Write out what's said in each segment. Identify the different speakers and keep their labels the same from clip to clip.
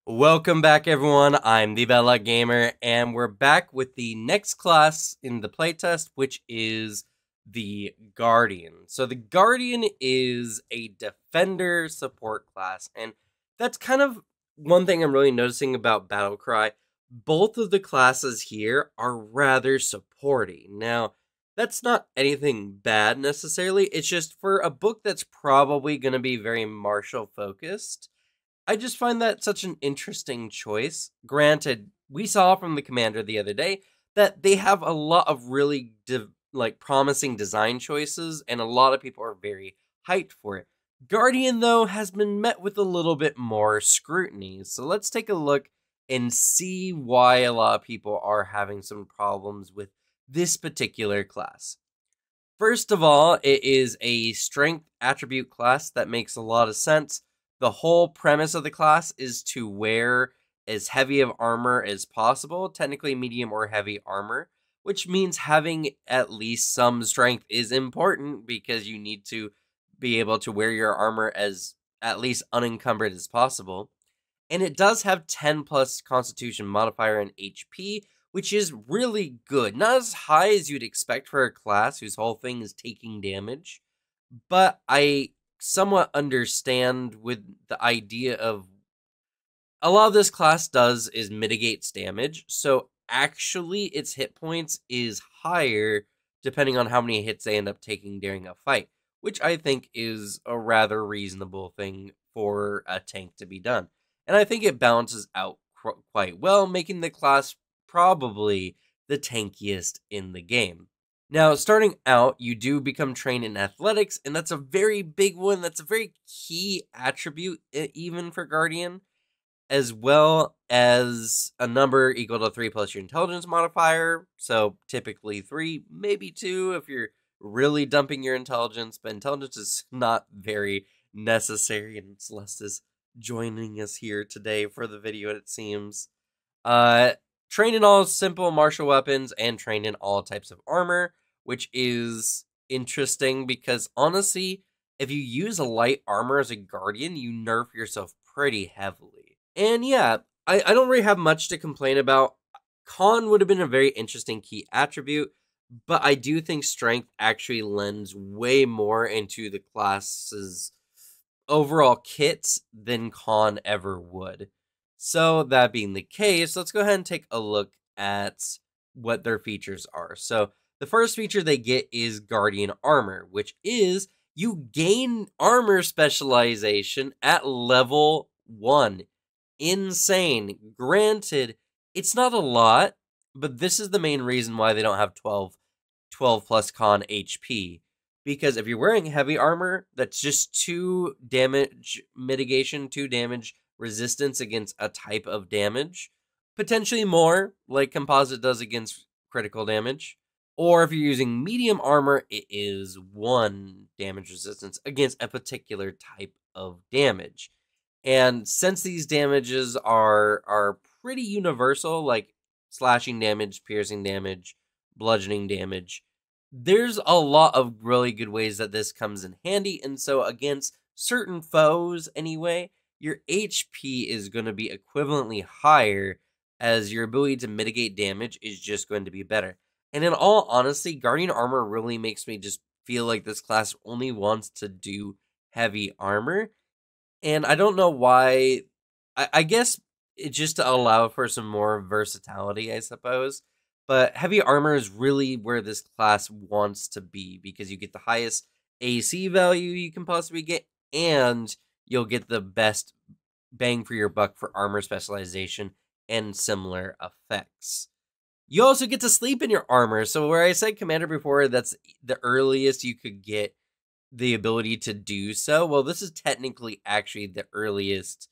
Speaker 1: Welcome back, everyone. I'm the Battlecry Gamer, and we're back with the next class in the playtest, which is the Guardian. So the Guardian is a defender support class, and that's kind of one thing I'm really noticing about Battlecry. Both of the classes here are rather supporty. Now, that's not anything bad necessarily. It's just for a book that's probably going to be very martial focused. I just find that such an interesting choice. Granted, we saw from the commander the other day that they have a lot of really promising design choices, and a lot of people are very hyped for it. Guardian, though, has been met with a little bit more scrutiny. So let's take a look and see why a lot of people are having some problems with this particular class. First of all, it is a strength attribute class that makes a lot of sense. The whole premise of the class is to wear as heavy of armor as possible, technically medium or heavy armor, which means having at least some strength is important because you need to be able to wear your armor as at least unencumbered as possible. And it does have 10 plus constitution modifier and HP, which is really good. Not as high as you'd expect for a class whose whole thing is taking damage, but I somewhat understand with the idea of a lot of this class does is mitigates damage. So actually its hit points is higher depending on how many hits they end up taking during a fight, which I think is a rather reasonable thing for a tank to be done. And I think it balances out quite well, making the class probably the tankiest in the game. Now, starting out, you do become trained in athletics, and that's a very big one. That's a very key attribute, even for Guardian, as well as a number equal to 3 plus your intelligence modifier. So typically 3, maybe 2 if you're really dumping your intelligence, but intelligence is not very necessary, and Celeste is joining us here today for the video, it seems. Trained in all simple martial weapons and trained in all types of armor, which is interesting because honestly, if you use a light armor as a guardian, you nerf yourself pretty heavily. And yeah, I don't really have much to complain about. Con would have been a very interesting key attribute, but I do think strength actually lends way more into the class's overall kits than Con ever would. So that being the case, let's go ahead and take a look at what their features are. So the first feature they get is Guardian Armor, which is you gain armor specialization at level 1. Insane. Granted, it's not a lot, but this is the main reason why they don't have 12 plus con HP. Because if you're wearing heavy armor, that's just 2 damage mitigation, 2 damage resistance against a type of damage. Potentially more, like composite does against critical damage. Or if you're using medium armor, it is 1 damage resistance against a particular type of damage. And since these damages are pretty universal, like slashing damage, piercing damage, bludgeoning damage, there's a lot of really good ways that this comes in handy. And so against certain foes anyway, your HP is going to be equivalently higher, as your ability to mitigate damage is just going to be better. And in all honesty, Guardian Armor really makes me just feel like this class only wants to do heavy armor. And I don't know why. I guess it's just to allow for some more versatility, I suppose. But heavy armor is really where this class wants to be, because you get the highest AC value you can possibly get, and you'll get the best bang for your buck for armor specialization and similar effects. You also get to sleep in your armor. So where I said commander before, that's the earliest you could get the ability to do so. Well, this is technically actually the earliest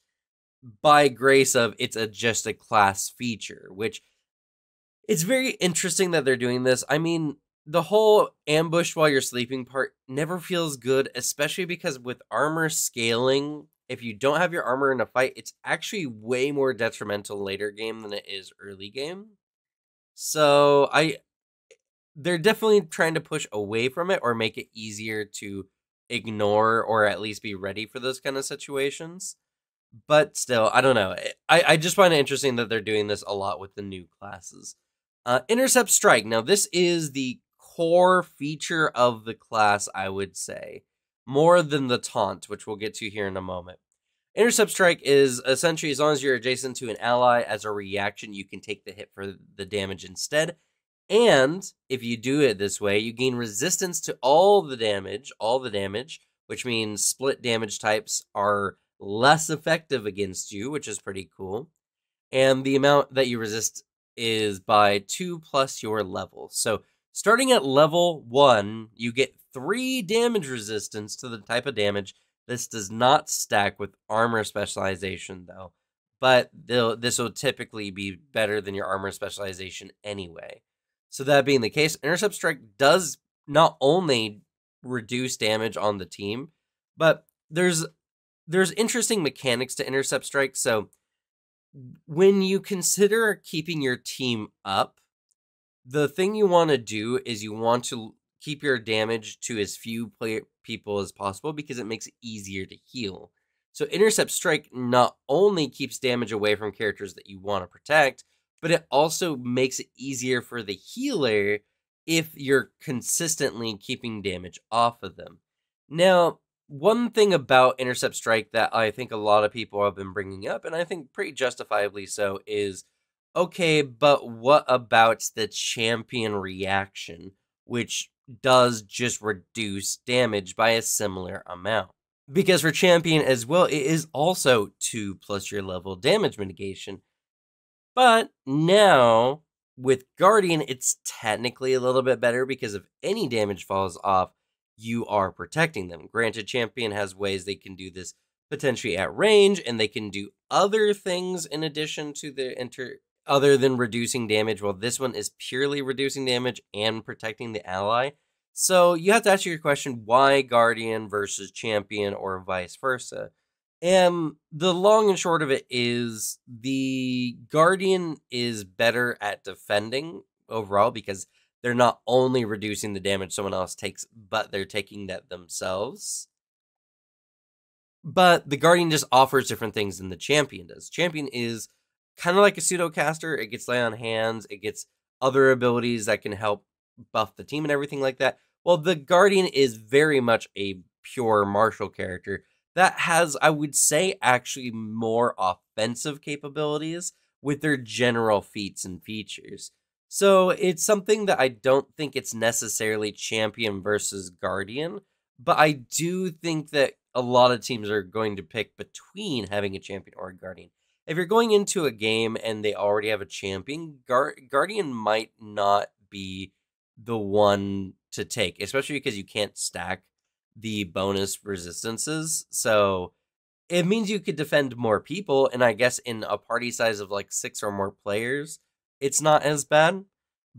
Speaker 1: by grace of it's just a class feature, which it's very interesting that they're doing this. I mean, the whole ambush while you're sleeping part never feels good, especially because with armor scaling, if you don't have your armor in a fight, it's actually way more detrimental later game than it is early game. So they're definitely trying to push away from it or make it easier to ignore or at least be ready for those kind of situations. But still, I don't know. I just find it interesting that they're doing this a lot with the new classes. Intercept Strike. Now, this is the core feature of the class, I would say, more than the Taunt, which we'll get to here in a moment. Intercept Strike is essentially as long as you're adjacent to an ally, as a reaction, you can take the hit for the damage instead. And if you do it this way, you gain resistance to all the damage, which means split damage types are less effective against you, which is pretty cool. And the amount that you resist is by 2 plus your level. So starting at level 1, you get 3 damage resistance to the type of damage. This does not stack with armor specialization, though, but this will typically be better than your armor specialization anyway. So that being the case, Intercept Strike does not only reduce damage on the team, but there's interesting mechanics to Intercept Strike. So when you consider keeping your team up, the thing you want to do is you want to keep your damage to as few people as possible because it makes it easier to heal. So Intercept Strike not only keeps damage away from characters that you want to protect, but it also makes it easier for the healer if you're consistently keeping damage off of them. Now, one thing about Intercept Strike that I think a lot of people have been bringing up, and I think pretty justifiably so, is okay, but what about the champion reaction, which does just reduce damage by a similar amount? Because for champion as well, it is also 2 plus your level damage mitigation. But now, with Guardian, it's technically a little bit better because if any damage falls off, you are protecting them. Granted, Champion has ways they can do this potentially at range, and they can do other things in addition to the other than reducing damage. Well, this one is purely reducing damage and protecting the ally. So you have to ask your question, why Guardian versus Champion or vice versa? And the long and short of it is the Guardian is better at defending overall because they're not only reducing the damage someone else takes, but they're taking that themselves. But the Guardian just offers different things than the Champion does. Champion is kind of like a pseudo caster. It gets lay on hands. It gets other abilities that can help buff the team and everything like that. Well, the Guardian is very much a pure martial character that has, I would say, actually more offensive capabilities with their general feats and features. So it's something that I don't think it's necessarily Champion versus Guardian, but I do think that a lot of teams are going to pick between having a Champion or a Guardian. If you're going into a game and they already have a Champion, Guardian might not be the one to take, especially because you can't stack the bonus resistances. So it means you could defend more people, and I guess in a party size of like 6 or more players, it's not as bad.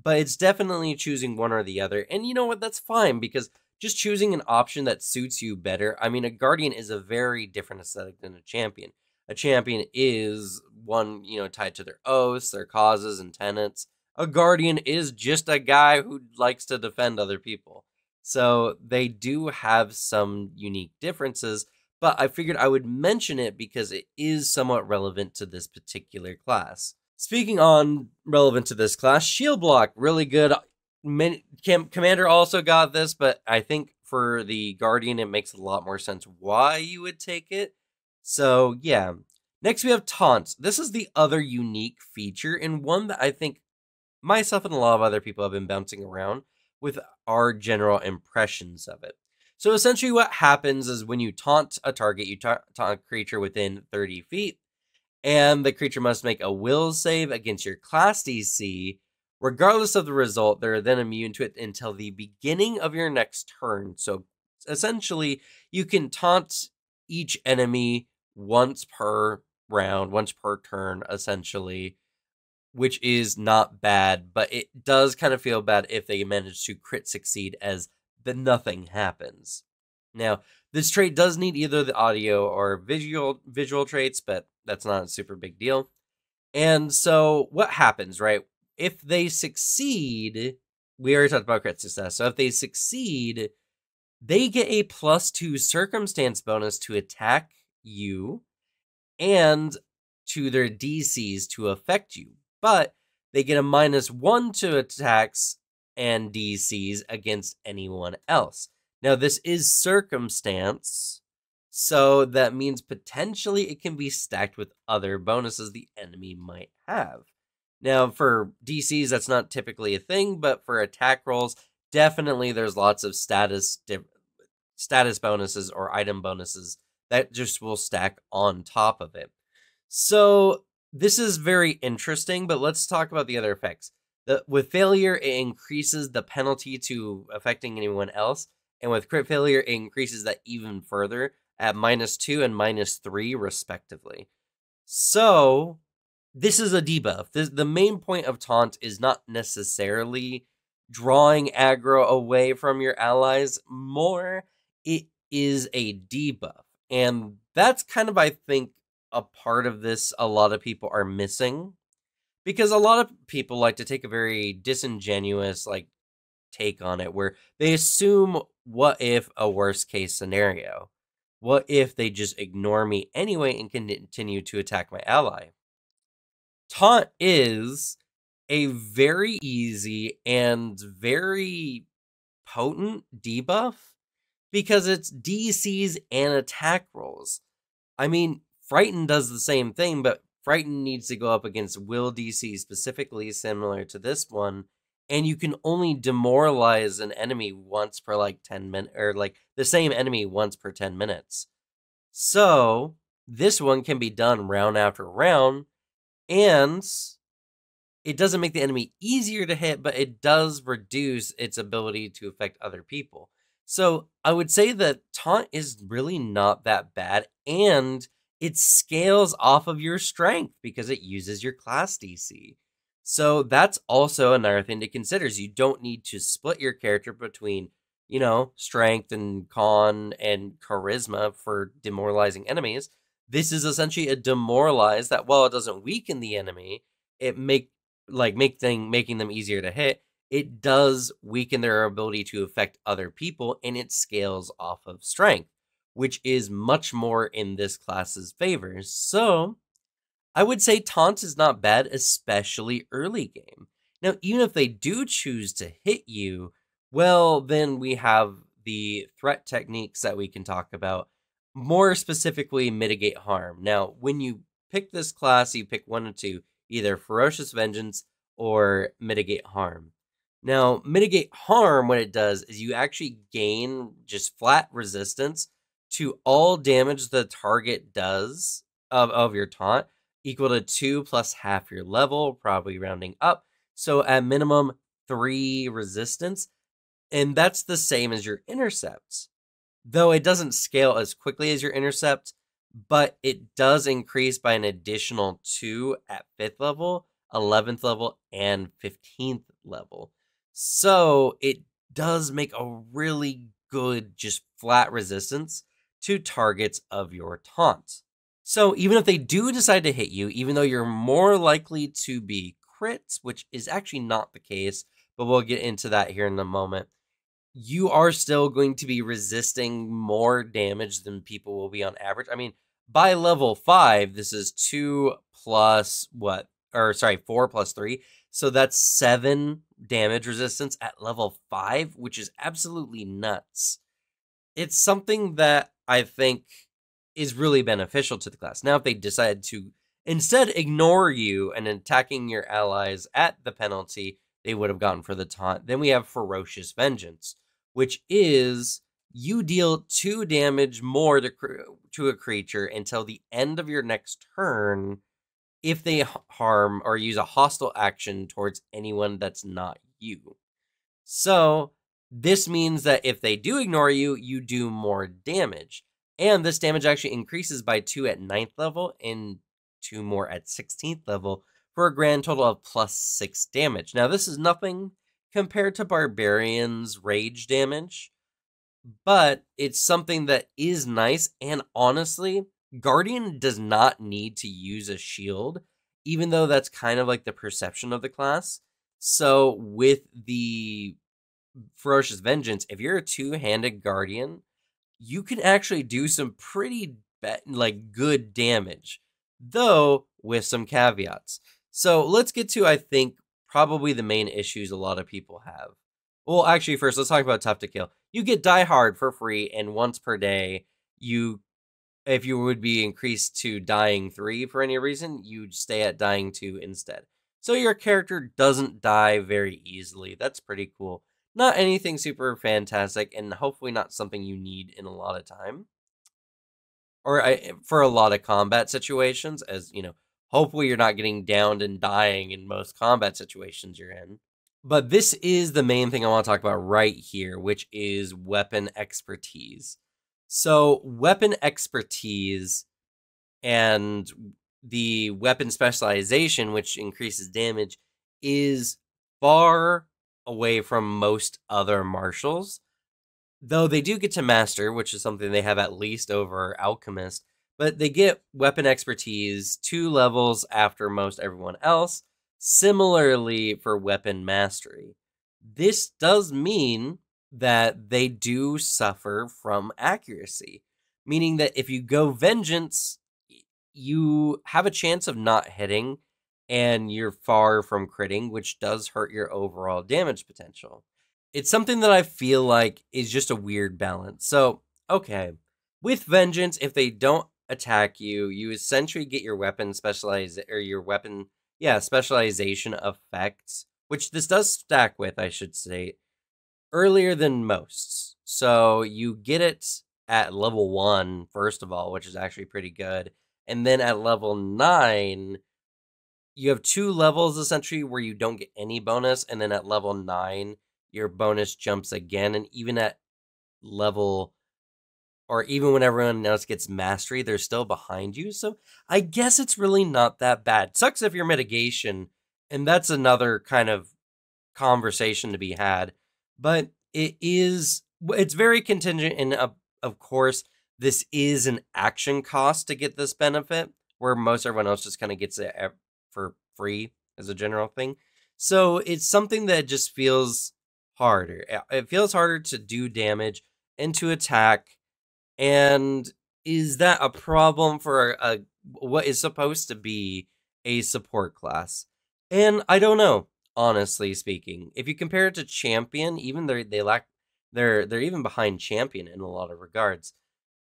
Speaker 1: But it's definitely choosing one or the other. And you know what? That's fine, because just choosing an option that suits you better. I mean, a Guardian is a very different aesthetic than a Champion. A Champion is one, tied to their oaths, their causes, and tenets. A Guardian is just a guy who likes to defend other people. So they do have some unique differences, but I figured I would mention it because it is somewhat relevant to this particular class. Speaking on relevant to this class, Shield Block, really good. Commander also got this, but I think for the Guardian, it makes a lot more sense why you would take it. So, yeah. Next, we have Taunt. This is the other unique feature, and one that I think myself and a lot of other people have been bouncing around with our general impressions of it. So, essentially, what happens is when you taunt a target, you taunt a creature within 30 feet, and the creature must make a will save against your class DC. Regardless of the result, they're then immune to it until the beginning of your next turn. So essentially, you can taunt each enemy once per round, once per turn, essentially, which is not bad, but it does kind of feel bad if they manage to crit succeed, as then nothing happens. Now, this trait does need either the audio or visual traits, but that's not a super big deal. And so what happens, right? If they succeed, we already talked about crit success. So if they succeed, they get a +2 circumstance bonus to attack you. and to their DCs to affect you, but they get a -1 to attacks and DCs against anyone else. Now, this is circumstance, so that means potentially it can be stacked with other bonuses the enemy might have. Now, for DCs, that's not typically a thing, but for attack rolls, definitely there's lots of status bonuses or item bonuses that just will stack on top of it. So this is very interesting, but let's talk about the other effects. With failure, it increases the penalty to affecting anyone else, and with crit failure, it increases that even further at -2 and -3 respectively. So this is a debuff. The main point of taunt is not necessarily drawing aggro away from your allies. More, it is a debuff. And that's kind of, I think, a part of this a lot of people are missing. Because a lot of people like to take a very disingenuous, take on it, where they assume, what if a worst case scenario? What if they just ignore me anyway and continue to attack my ally? Taunt is a very easy and very potent debuff because it's DCs and attack rolls. I mean, Frighten does the same thing, but Frighten needs to go up against Will DC specifically, similar to this one, and you can only demoralize an enemy once per 10 minutes, or the same enemy once per 10 minutes. So this one can be done round after round, and it doesn't make the enemy easier to hit, but it does reduce its ability to affect other people. So I would say that Taunt is really not that bad, and it scales off of your strength because it uses your class DC. So that's also another thing to consider, is you don't need to split your character between, strength and con and charisma for demoralizing enemies. This is essentially a demoralize that, while it doesn't weaken the enemy, it making them easier to hit, it does weaken their ability to affect other people, and it scales off of strength, which is much more in this class's favor. So I would say Taunt is not bad, especially early game. Now, even if they do choose to hit you, well, then we have the threat techniques that we can talk about. More specifically, mitigate harm. Now, when you pick this class, you pick one or two, either Ferocious Vengeance or Mitigate Harm. Now, Mitigate Harm, what it does is you actually gain just flat resistance to all damage the target does of your taunt, equal to 2 plus half your level, probably rounding up. So at minimum, 3 resistance. And that's the same as your intercepts. Though it doesn't scale as quickly as your intercept, but it does increase by an additional 2 at 5th level, 11th level, and 15th level. So it does make a really good, just flat resistance to targets of your taunt. So even if they do decide to hit you, even though you're more likely to be crits, which is actually not the case, but we'll get into that here in a moment, you are still going to be resisting more damage than people will be on average. I mean, by level 5, this is 2 plus 4 plus 3. So that's 7 damage resistance at level 5, which is absolutely nuts. It's something that I think is really beneficial to the class. Now, if they decide to instead ignore you and attacking your allies at the penalty they would have gotten for the taunt, then we have Ferocious Vengeance, which is you deal 2 damage more to a creature until the end of your next turn if they harm or use a hostile action towards anyone that's not you. So this means that if they do ignore you, you do more damage. And this damage actually increases by 2 at 9th level and 2 more at 16th level for a grand total of plus 6 damage. Now, this is nothing compared to Barbarian's rage damage, but it's something that is nice. And honestly, Guardian does not need to use a shield, even though that's kind of like the perception of the class. So with the Ferocious Vengeance, if you're a 2-handed Guardian, you can actually do some pretty good damage. though with some caveats. So let's get to, I think, probably the main issues a lot of people have. Well, actually, first, let's talk about Tough to Kill. You get Die Hard for free, and once per day, if you would be increased to Dying 3 for any reason, you'd stay at Dying 2 instead. So your character doesn't die very easily. That's pretty cool. Not anything super fantastic, and hopefully not something you need in a lot of time. Or for a lot of combat situations, as, hopefully you're not getting downed and dying in most combat situations you're in. But this is the main thing I want to talk about right here, which is weapon expertise. So, weapon expertise and the weapon specialization, which increases damage, is far away from most other martials. Though they do get to master, which is something they have at least over alchemist, but they get weapon expertise 2 levels after most everyone else. Similarly for weapon mastery. This does mean that they do suffer from accuracy, meaning that if you go vengeance, you have a chance of not hitting and you're far from critting, which does hurt your overall damage potential. It's something that I feel like is just a weird balance. So, okay, with vengeance, if they don't attack you, you essentially get your weapon specialization effects, which this does stack with, I should say, earlier than most. So you get it at level 1, first of all, which is actually pretty good. And then at level 9, you have 2 levels essentially where you don't get any bonus. And then at level 9, your bonus jumps again. And even at level, or even when everyone else gets mastery, they're still behind you. So I guess it's really not that bad. Sucks if you're mitigation. And that's another kind of conversation to be had. But it's very contingent. And of course, this is an action cost to get this benefit, where most everyone else just kind of gets it for free as a general thing. So it's something that just feels harder. It feels harder to do damage and to attack. And is that a problem for what is supposed to be a support class? And I don't know, honestly speaking. If you compare it to Champion, even they're even behind Champion in a lot of regards.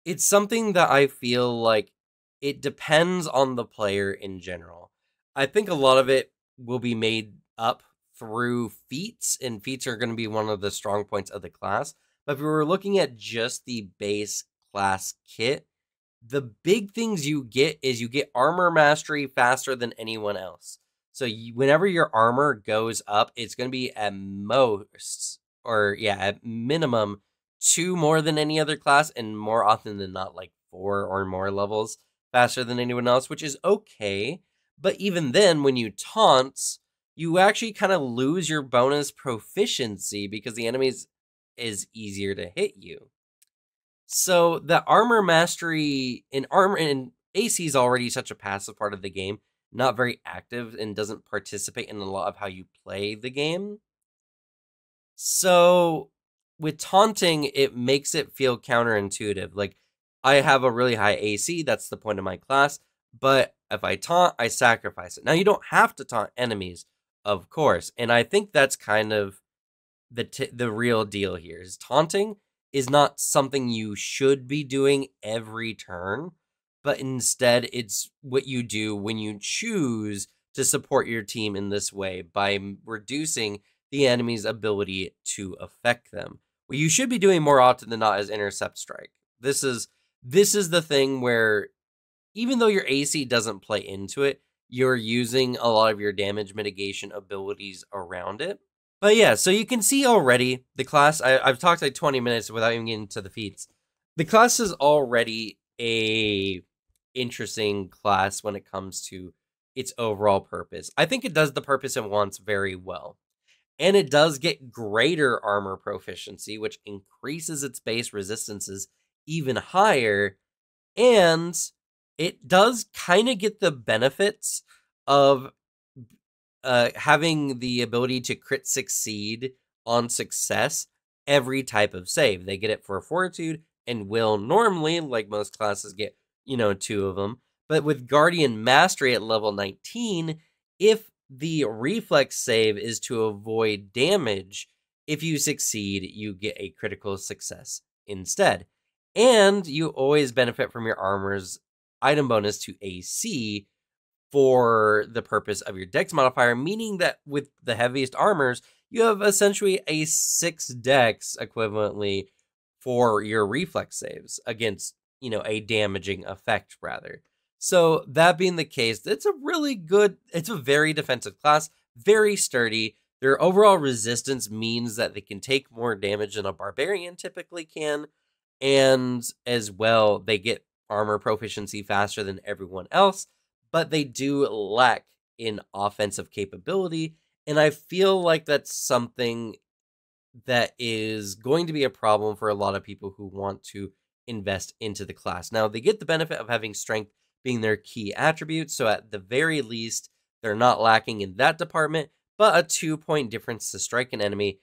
Speaker 1: It's something that I feel like it depends on the player in general. I think a lot of it will be made up through feats, and feats are going to be one of the strong points of the class. But if we were looking at just the base class kit, the big things you get is you get armor mastery faster than anyone else. So whenever your armor goes up, it's going to be at at minimum 2 more than any other class, and more often than not, like 4 or more levels faster than anyone else, which is okay. But even then, when you taunt, you actually kind of lose your bonus proficiency because the enemies is easier to hit you. So the armor mastery in AC is already such a passive part of the game, not very active, and doesn't participate in a lot of how you play the game. So with taunting, it makes it feel counterintuitive. Like, I have a really high AC, that's the point of my class, but if I taunt, I sacrifice it. Now, you don't have to taunt enemies, of course, and I think that's kind of the real deal here. Is taunting is not something you should be doing every turn, but instead it's what you do when you choose to support your team in this way by reducing the enemy's ability to affect them. What you should be doing more often than not is intercept strike. This is the thing where, even though your AC doesn't play into it, you're using a lot of your damage mitigation abilities around it. But yeah, so you can see already the class, I've talked like 20 minutes without even getting to the feats. The class is already a interesting class when it comes to its overall purpose. I think it does the purpose it wants very well. And it does get greater armor proficiency, which increases its base resistances even higher. And it does kind of get the benefits of having the ability to crit succeed on success every type of save. They get it for fortitude and will normally, like most classes, get 2 of them. But with Guardian Mastery at level 19, if the reflex save is to avoid damage, if you succeed, you get a critical success instead. And you always benefit from your armor's item bonus to AC for the purpose of your dex modifier, meaning that with the heaviest armors, you have essentially a 6 dex equivalently for your reflex saves against, a damaging effect rather. So that being the case, it's a very defensive class, very sturdy. Their overall resistance means that they can take more damage than a barbarian typically can. And as well, they get armor proficiency faster than everyone else, but they do lack in offensive capability. And I feel like that's something that is going to be a problem for a lot of people who want to invest into the class. Now, they get the benefit of having strength being their key attribute, so at the very least, they're not lacking in that department, but a 2-point difference to strike an enemy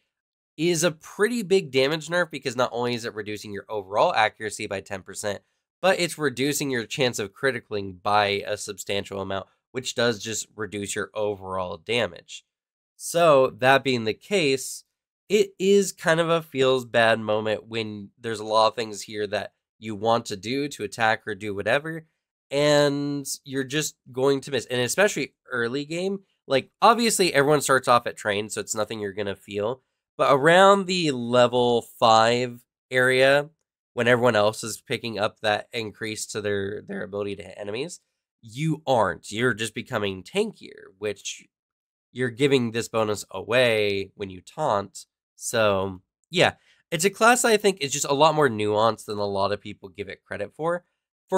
Speaker 1: is a pretty big damage nerf because not only is it reducing your overall accuracy by 10%, but it's reducing your chance of critically by a substantial amount, which does just reduce your overall damage. So, that being the case, it is kind of a feels bad moment when there's a lot of things here that you want to do to attack or do whatever, and you're just going to miss. And especially early game, like obviously everyone starts off at train, so it's nothing you're going to feel. But around the level 5 area, when everyone else is picking up that increase to their ability to hit enemies, you aren't. You're just becoming tankier, which you're giving this bonus away when you taunt. So, yeah, it's a class I think is just a lot more nuanced than a lot of people give it credit for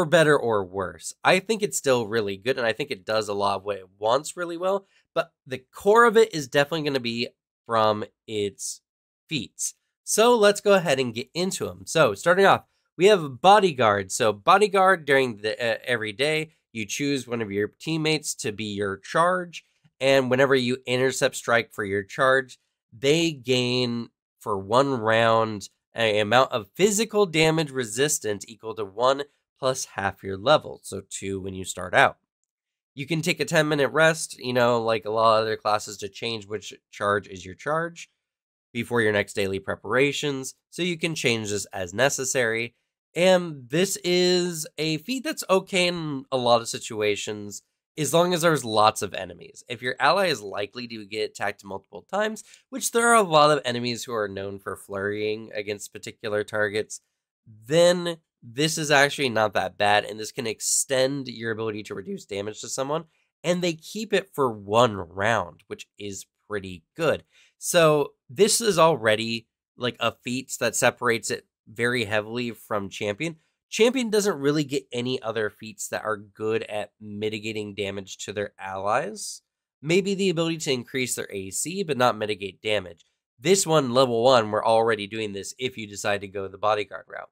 Speaker 1: better or worse. I think it's still really good, and I think it does a lot of what it wants really well, but the core of it is definitely going to be from its feats. So let's go ahead and get into them. So starting off, we have Bodyguard. So Bodyguard, during the every day, you choose one of your teammates to be your charge, and whenever you intercept strike for your charge, they gain for 1 round an amount of physical damage resistance equal to 1 plus half your level, so 2 when you start out. You can take a 10-minute rest, like a lot of other classes, to change which charge is your charge before your next daily preparations, so you can change this as necessary. And this is a feat that's okay in a lot of situations, as long as there's lots of enemies. If your ally is likely to get attacked multiple times, which there are a lot of enemies who are known for flurrying against particular targets, then this is actually not that bad, and this can extend your ability to reduce damage to someone, and they keep it for 1 round, which is pretty good. So this is already like a feat that separates it very heavily from Champion. Champion doesn't really get any other feats that are good at mitigating damage to their allies. Maybe the ability to increase their AC, but not mitigate damage. This one, level 1, we're already doing this if you decide to go the Bodyguard route.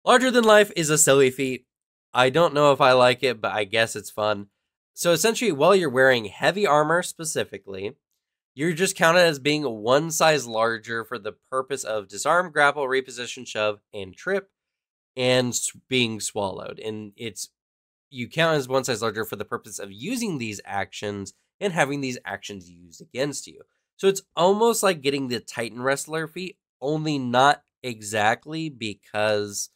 Speaker 1: Larger Than Life is a silly feat. I don't know if I like it, but I guess it's fun. So essentially, while you're wearing heavy armor specifically, you're just counted as being 1 size larger for the purpose of disarm, grapple, reposition, shove, and trip, and being swallowed. And you count as 1 size larger for the purpose of using these actions and having these actions used against you. So it's almost like getting the Titan Wrestler feat, only not exactly, because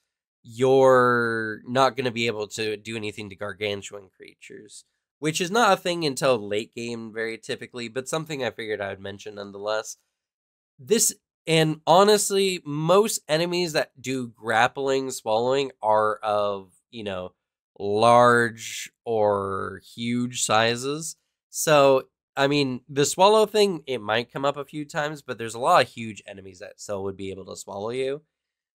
Speaker 1: you're not going to be able to do anything to gargantuan creatures, which is not a thing until late game very typically, but something I figured I would mention nonetheless. And honestly, most enemies that do grappling, swallowing are of, large or huge sizes. So, I mean, the swallow thing, it might come up a few times, but there's a lot of huge enemies that still would be able to swallow you.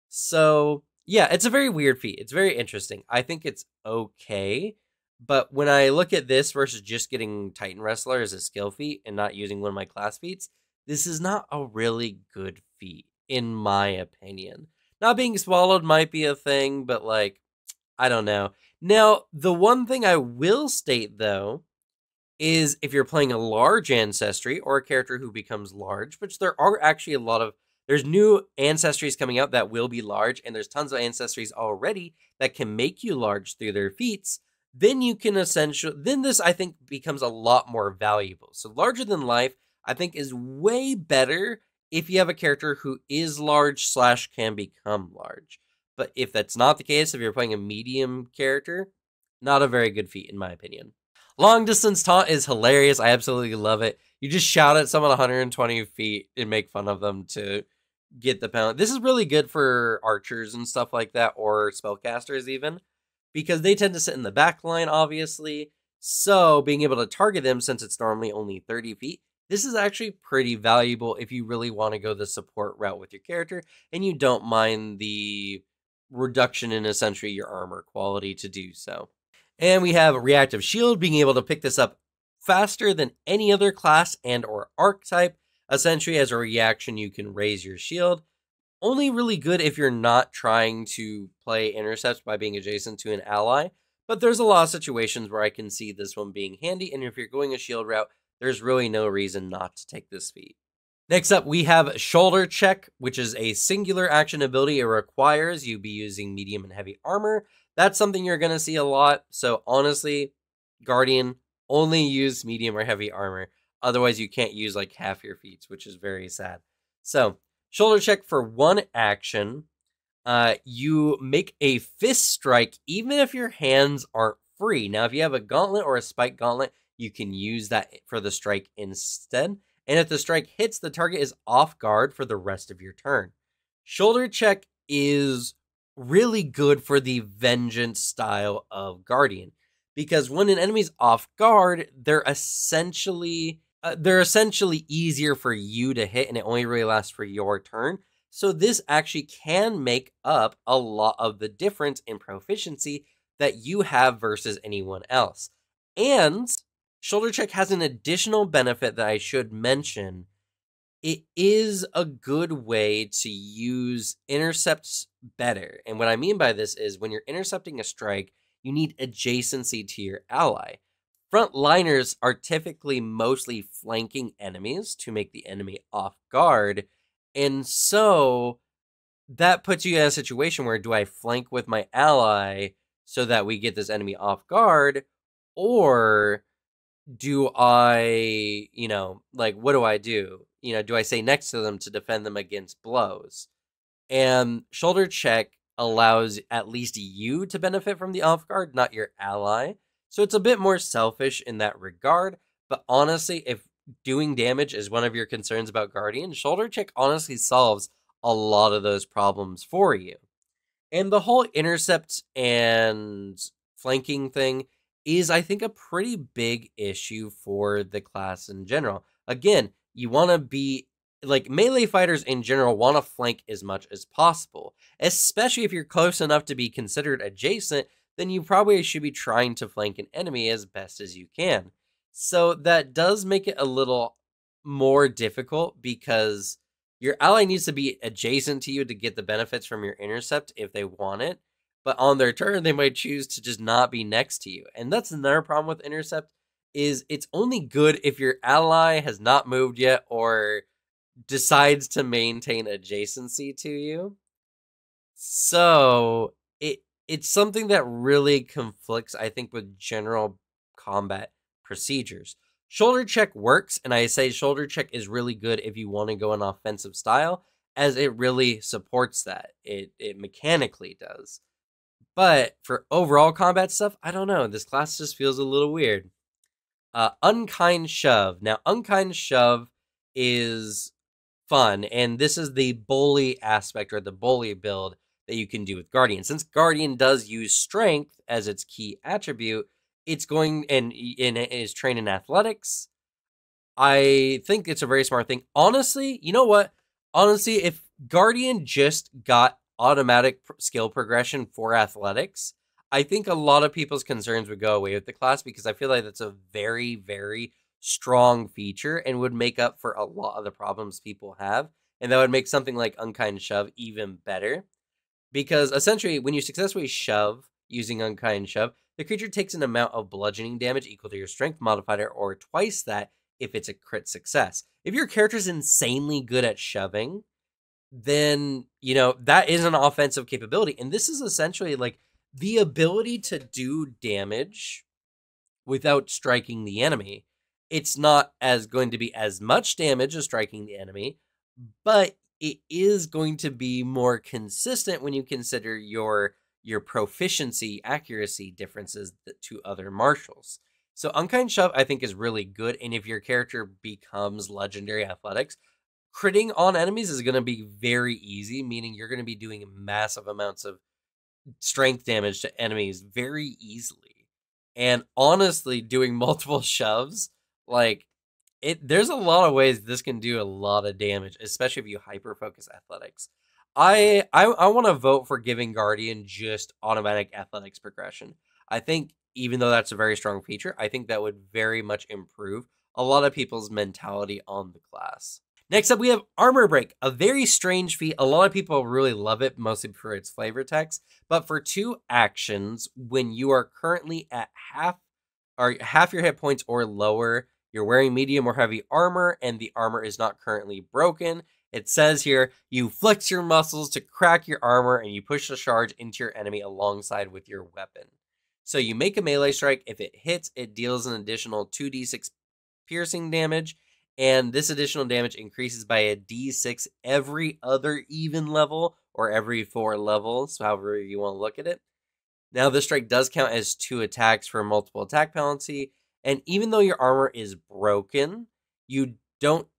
Speaker 1: So, yeah, it's a very weird feat. It's very interesting. I think it's okay. But when I look at this versus just getting Titan Wrestler as a skill feat and not using one of my class feats, this is not a really good feat, in my opinion. Not being swallowed might be a thing, but I don't know. Now, the one thing I will state, though, is if you're playing a large ancestry or a character who becomes large, which there are actually there's new ancestries coming out that will be large, and there's tons of ancestries already that can make you large through their feats. then you can then this I think becomes a lot more valuable. So larger than life, I think, is way better if you have a character who is large / can become large. But if that's not the case, if you're playing a medium character, not a very good feat in my opinion. Long distance taunt is hilarious. I absolutely love it. You just shout at someone 120 feet and make fun of them to get the penalty. This is really good for archers and stuff like that, or spellcasters even, because they tend to sit in the back line, obviously. So being able to target them, since it's normally only 30 feet, this is actually pretty valuable if you really want to go the support route with your character and you don't mind the reduction in essentially your armor quality to do so. And we have reactive shield, being able to pick this up faster than any other class and or archetype. Essentially, as a reaction, you can raise your shield. Only really good if you're not trying to play intercepts by being adjacent to an ally. But there's a lot of situations where I can see this one being handy. And if you're going a shield route, there's really no reason not to take this feat. Next up, we have Shoulder Check, which is a singular action ability. It requires you be using medium and heavy armor. That's something you're going to see a lot. So honestly, Guardian, only use medium or heavy armor. Otherwise, you can't use like half your feats, which is very sad. So, Shoulder Check for one action. You make a fist strike even if your hands aren't free. Now, if you have a gauntlet or a spike gauntlet, you can use that for the strike instead. And if the strike hits, the target is off guard for the rest of your turn. Shoulder Check is really good for the vengeance style of Guardian, because when an enemy's off guard, they're essentially easier for you to hit, and it only really lasts for your turn. So this actually can make up a lot of the difference in proficiency that you have versus anyone else. And Shoulder Check has an additional benefit that I should mention. It is a good way to use intercepts better. And what I mean by this is when you're intercepting a strike, you need adjacency to your ally. Frontliners are typically mostly flanking enemies to make the enemy off guard. And so that puts you in a situation where, do I flank with my ally so that we get this enemy off guard? Or do I, what do I do? Do I stay next to them to defend them against blows? And Shoulder Check allows at least you to benefit from the off guard, not your ally. So it's a bit more selfish in that regard. But honestly, if doing damage is one of your concerns about Guardian, Shoulder Check honestly solves a lot of those problems for you. And the whole intercept and flanking thing is, I think, a pretty big issue for the class in general. Again, you want to be like melee fighters in general want to flank as much as possible, especially if you're close enough to be considered adjacent. Then you probably should be trying to flank an enemy as best as you can. So that does make it a little more difficult, because your ally needs to be adjacent to you to get the benefits from your intercept if they want it. But on their turn, they might choose to just not be next to you. And that's another problem with intercept, is it's only good if your ally has not moved yet or decides to maintain adjacency to you. So it's something that really conflicts, I think, with general combat procedures. Shoulder Check works, and I say Shoulder Check is really good if you want to go an offensive style, as it really supports that. It mechanically does. But for overall combat stuff, I don't know. This class just feels a little weird. Unkind Shove. Now, Unkind Shove is fun, and this is the bully aspect, or the bully build that you can do with Guardian. Since Guardian does use strength as its key attribute, it's going and it is trained in athletics. I think it's a very smart thing. Honestly, you know what? Honestly, if Guardian just got automatic skill progression for athletics, I think a lot of people's concerns would go away with the class, because I feel like that's a very, very strong feature and would make up for a lot of the problems people have. And that would make something like Unkind Shove even better. Because essentially, when you successfully shove using Unkind Shove, the creature takes an amount of bludgeoning damage equal to your strength modifier, or twice that if it's a crit success. If your character's insanely good at shoving, then, that is an offensive capability. And this is essentially like the ability to do damage without striking the enemy. It's not as going to be as much damage as striking the enemy, but it is going to be more consistent when you consider your proficiency accuracy differences to other martials. So Unkind Shove, I think, is really good, and if your character becomes legendary athletics, critting on enemies is going to be very easy, meaning you're going to be doing massive amounts of strength damage to enemies very easily. And honestly, doing multiple shoves, like there's a lot of ways this can do a lot of damage, especially if you hyper focus athletics. I want to vote for giving Guardian just automatic athletics progression. I think even though that's a very strong feature, I think that would very much improve a lot of people's mentality on the class. Next up, we have Armor Break, a very strange feat. A lot of people really love it, mostly for its flavor text. But for 2 actions, when you are currently at half your hit points or lower, you're wearing medium or heavy armor, and the armor is not currently broken. It says here, you flex your muscles to crack your armor, and you push the charge into your enemy alongside with your weapon. So you make a melee strike. If it hits, it deals an additional 2d6 piercing damage, and this additional damage increases by a d6 every other even level or every 4 levels, however you want to look at it. Now, this strike does count as 2 attacks for multiple attack penalty, and even though your armor is broken, you don't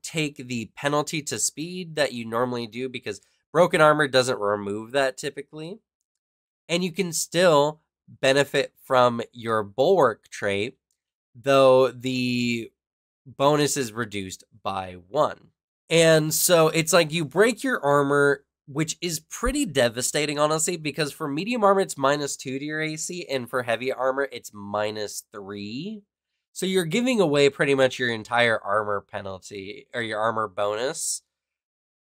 Speaker 1: take the penalty to speed that you normally do, because broken armor doesn't remove that typically. And you can still benefit from your bulwark trait, though the bonus is reduced by 1. And so it's like you break your armor, which is pretty devastating, honestly, because for medium armor, it's -2 to your AC, and for heavy armor, it's -3. So you're giving away pretty much your entire armor penalty, or your armor bonus,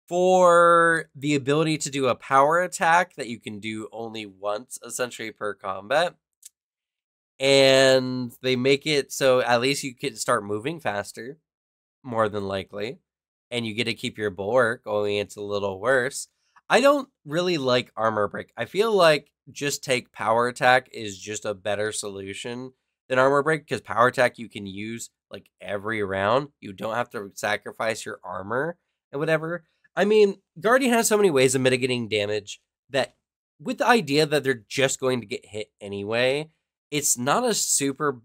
Speaker 1: for the ability to do a power attack that you can do only once, essentially, per combat. And they make it so at least you can start moving faster, more than likely, and you get to keep your bulwark, only it's a little worse. I don't really like Armor Break. I feel like just take Power Attack is just a better solution than Armor Break, because Power Attack you can use like every round. You don't have to sacrifice your armor and whatever. I mean, Guardian has so many ways of mitigating damage that, with the idea that they're just going to get hit anyway, it's not a super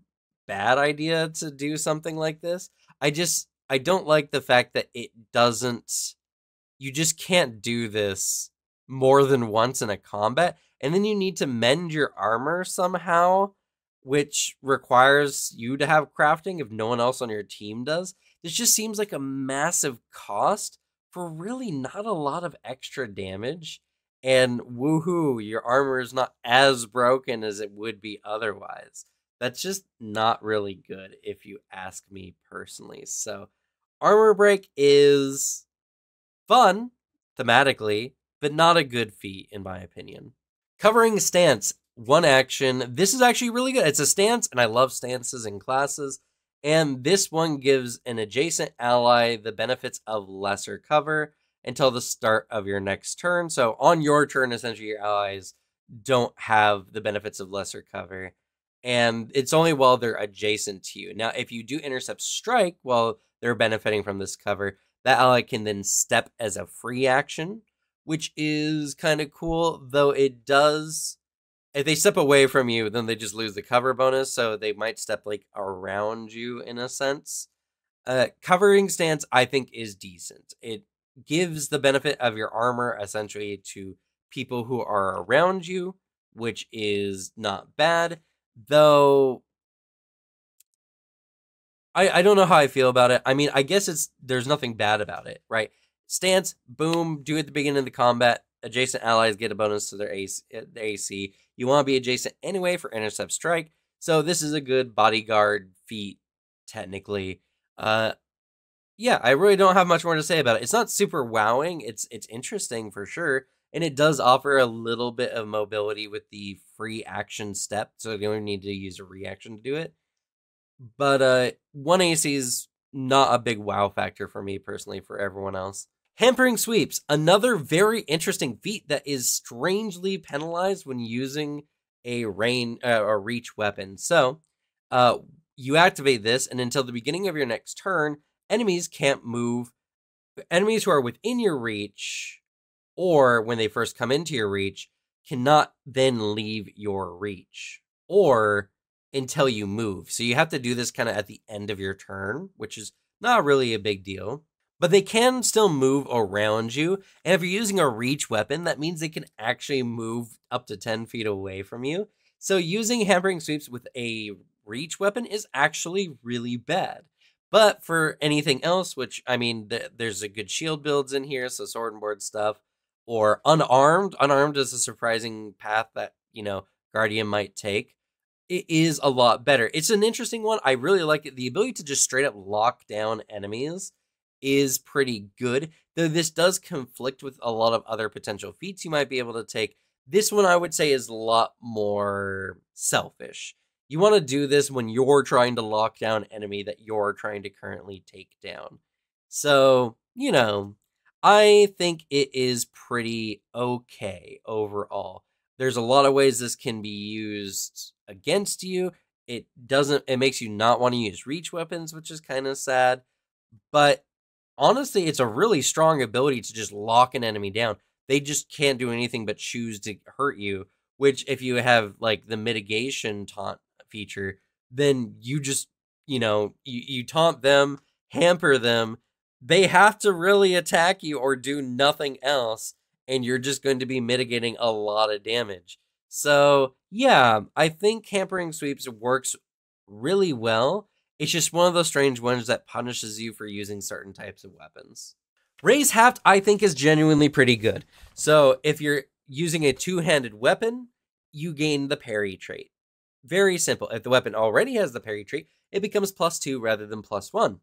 Speaker 1: bad idea to do something like this. I don't like the fact that it doesn't, you just can't do this more than once in a combat, and then you need to mend your armor somehow, which requires you to have crafting if no one else on your team does. This just seems like a massive cost for really not a lot of extra damage. And woohoo, your armor is not as broken as it would be otherwise. That's just not really good, if you ask me personally. So Armor Break is fun thematically, but not a good feat in my opinion. Covering Stance, 1 action. This is actually really good. It's a stance, and I love stances in classes. And this one gives an adjacent ally the benefits of lesser cover until the start of your next turn. So on your turn, essentially, your allies don't have the benefits of lesser cover, and it's only while they're adjacent to you. Now, if you do intercept strike while they're benefiting from this cover, that ally can then step as a free action, which is kind of cool, though it does, if they step away from you, then they just lose the cover bonus, so they might step like around you in a sense. Covering Stance, I think, is decent. It gives the benefit of your armor essentially to people who are around you, which is not bad, though I don't know how I feel about it. I mean, I guess there's nothing bad about it, right? Stance, boom, do it at the beginning of the combat. Adjacent allies get a bonus to their AC. You want to be adjacent anyway for intercept strike. So this is a good bodyguard feat, technically. Yeah, I really don't have much more to say about it. It's not super wowing. It's interesting for sure, and it does offer a little bit of mobility with the free action step, so you only need to use a reaction to do it. But 1 AC is not a big wow factor for me personally. For everyone else, Hampering sweeps, another very interesting feat that is strangely penalized when using a reach weapon. So, you activate this, and until the beginning of your next turn, enemies can't move. Enemies who are within your reach, or when they first come into your reach, cannot then leave your reach, or until you move. So you have to do this kind of at the end of your turn, which is not really a big deal. But they can still move around you. And if you're using a reach weapon, that means they can actually move up to 10 feet away from you. So using hampering sweeps with a reach weapon is actually really bad. But for anything else, which, I mean, there's a good shield builds in here, so sword and board stuff, or unarmed. Unarmed is a surprising path that, Guardian might take. It is a lot better. It's an interesting one. I really like it. The ability to just straight up lock down enemies is pretty good, though this does conflict with a lot of other potential feats you might be able to take. This one I would say is a lot more selfish. You want to do this when you're trying to lock down enemy that you're trying to currently take down. So, I think it is pretty okay overall. There's a lot of ways this can be used against you. It makes you not want to use reach weapons, which is kind of sad. But honestly, it's a really strong ability to just lock an enemy down. They just can't do anything but choose to hurt you, which if you have like the mitigation taunt feature, then you just, you taunt them, hamper them. They have to really attack you or do nothing else, and you're just going to be mitigating a lot of damage. So, yeah, I think hampering sweeps works really well. It's just one of those strange ones that punishes you for using certain types of weapons. Raise Haft, I think, is genuinely pretty good. So if you're using a two-handed weapon, you gain the parry trait. Very simple. If the weapon already has the parry trait, it becomes +2 rather than +1.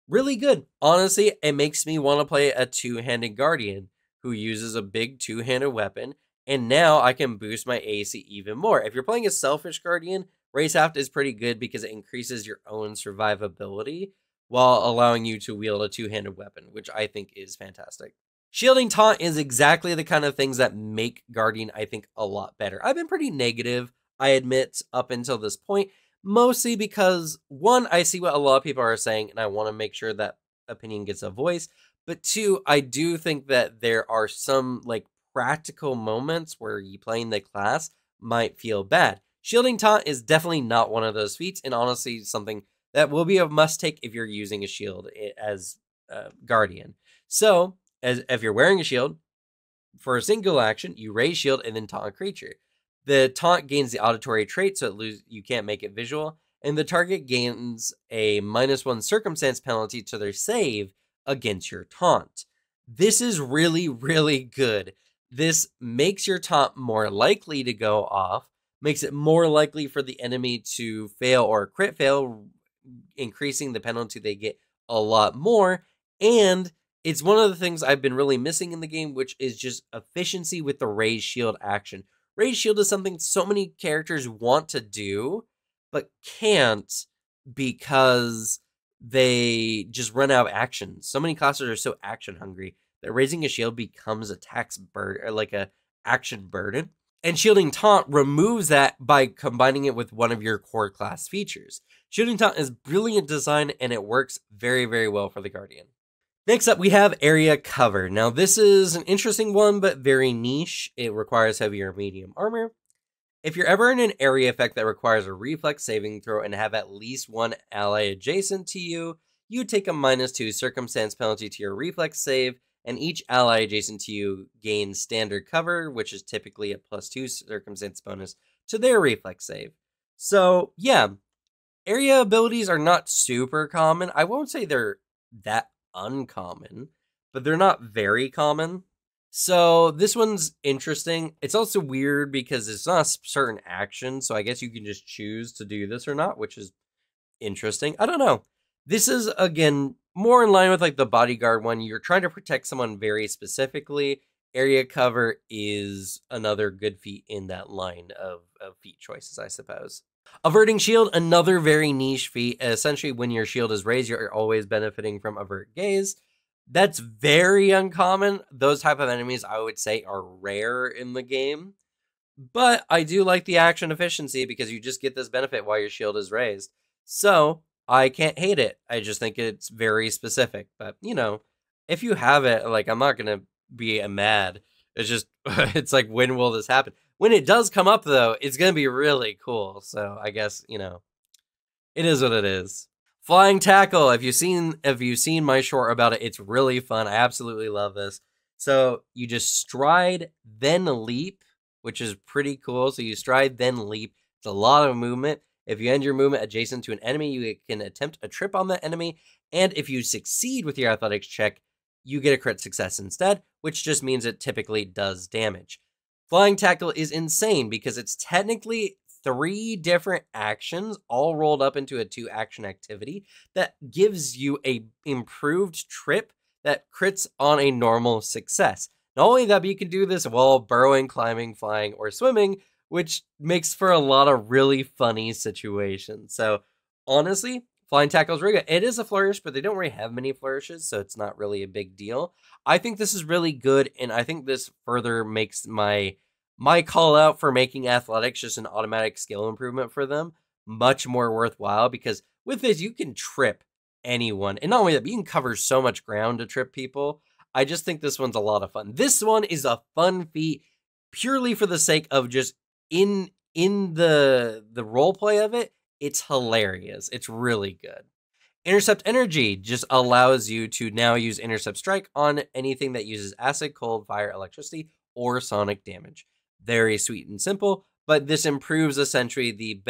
Speaker 1: Really good. Honestly, it makes me want to play a two-handed Guardian who uses a big two-handed weapon, and now I can boost my AC even more. If you're playing a selfish Guardian, Raise Haft is pretty good because it increases your own survivability while allowing you to wield a two-handed weapon, which I think is fantastic. Shielding Taunt is exactly the kind of things that make Guardian, I think, a lot better. I've been pretty negative, I admit, up until this point, mostly because, one, I see what a lot of people are saying, and I want to make sure that opinion gets a voice, but two, I do think that there are some, practical moments where you playing the class might feel bad. Shielding Taunt is definitely not one of those feats, and honestly something that will be a must-take if you're using a shield as Guardian. So, if you're wearing a shield, for a single action, you raise shield and then taunt a creature. The taunt gains the auditory trait, so you can't make it visual, and the target gains a -1 circumstance penalty to their save against your taunt. This is really, really good. This makes your taunt more likely to go off, makes it more likely for the enemy to fail or crit fail, increasing the penalty they get a lot more, and it's one of the things I've been really missing in the game, which is just efficiency with the raise shield action. Raise shield is something so many characters want to do, but can't because they just run out of action. So many classes are so action hungry that raising a shield becomes a tax burden, or like a action burden. And Shielding Taunt removes that by combining it with one of your core class features. Shielding Taunt is brilliant design, and it works very, very well for the Guardian. Next up, we have Area Cover. Now, this is an interesting one, but very niche. It requires heavy or medium armor. If you're ever in an area effect that requires a reflex saving throw and have at least one ally adjacent to you, you take a -2 circumstance penalty to your reflex save, and each ally adjacent to you gains standard cover, which is typically a +2 circumstance bonus to their reflex save. So, yeah, area abilities are not super common. I won't say they're that uncommon, but they're not very common. So this one's interesting. It's also weird because it's not a certain action, so I guess you can just choose to do this or not, which is interesting. I don't know. This is, again, more in line with the bodyguard one. You're trying to protect someone very specifically. Area cover is another good feat in that line of feat choices, I suppose. Averting shield, another very niche feat. Essentially, when your shield is raised, you're always benefiting from avert gaze. That's very uncommon. Those type of enemies, I would say, are rare in the game. But I do like the action efficiency because you just get this benefit while your shield is raised. So I can't hate it. I just think it's very specific. But, if you have it, like, I'm not going to be mad. It's just, it's like, when will this happen? When it does come up, though, it's going to be really cool. So I guess, it is what it is. Flying tackle. If you've seen my short about it, it's really fun. I absolutely love this. So you just stride, then leap, which is pretty cool. So you stride, then leap. It's a lot of movement. If you end your movement adjacent to an enemy, you can attempt a trip on that enemy. And if you succeed with your athletics check, you get a crit success instead, which just means it typically does damage. Flying tackle is insane because it's technically 3 different actions all rolled up into a 2-action activity that gives you a improved trip that crits on a normal success. Not only that, but you can do this while burrowing, climbing, flying, or swimming, which makes for a lot of really funny situations. So honestly, flying tackle is really good. It is a flourish, but they don't really have many flourishes, so it's not really a big deal. I think this is really good, and I think this further makes my call out for making athletics just an automatic skill improvement for them much more worthwhile, because with this you can trip anyone, and not only that, but you can cover so much ground to trip people. I just think this one's a lot of fun. This one is a fun feat purely for the sake of just in the role play of it. It's hilarious. It's really good. Intercept energy just allows you to now use intercept strike on anything that uses acid, cold, fire, electricity, or sonic damage. Very sweet and simple, but this improves essentially the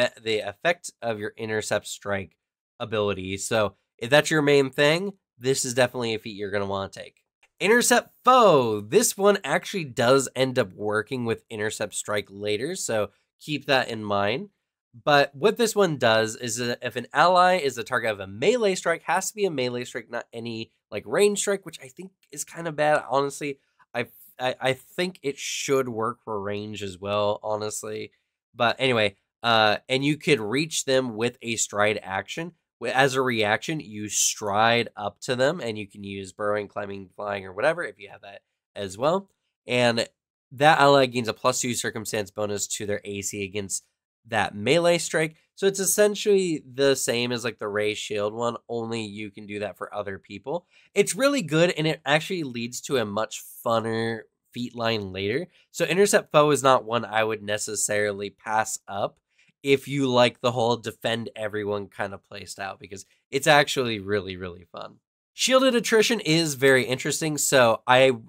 Speaker 1: effect of your intercept strike ability. So if that's your main thing, this is definitely a feat you're going to want to take. Intercept foe. This one actually does end up working with intercept strike later, so keep that in mind. But what this one does is that if an ally is the target of a melee strike, has to be a melee strike, not any like range strike, which I think is kind of bad. Honestly, I think it should work for range as well, honestly. But anyway, and you could reach them with a stride action. As a reaction, you stride up to them, and you can use burrowing, climbing, flying, or whatever if you have that as well. And that ally gains a +2 circumstance bonus to their AC against that melee strike. So it's essentially the same as like the Ray Shield one, only you can do that for other people. It's really good, and it actually leads to a much funner feat line later. So Intercept Foe is not one I would necessarily pass up if you like the whole defend everyone kind of play style, because it's actually really, really fun. Shielded attrition is very interesting. So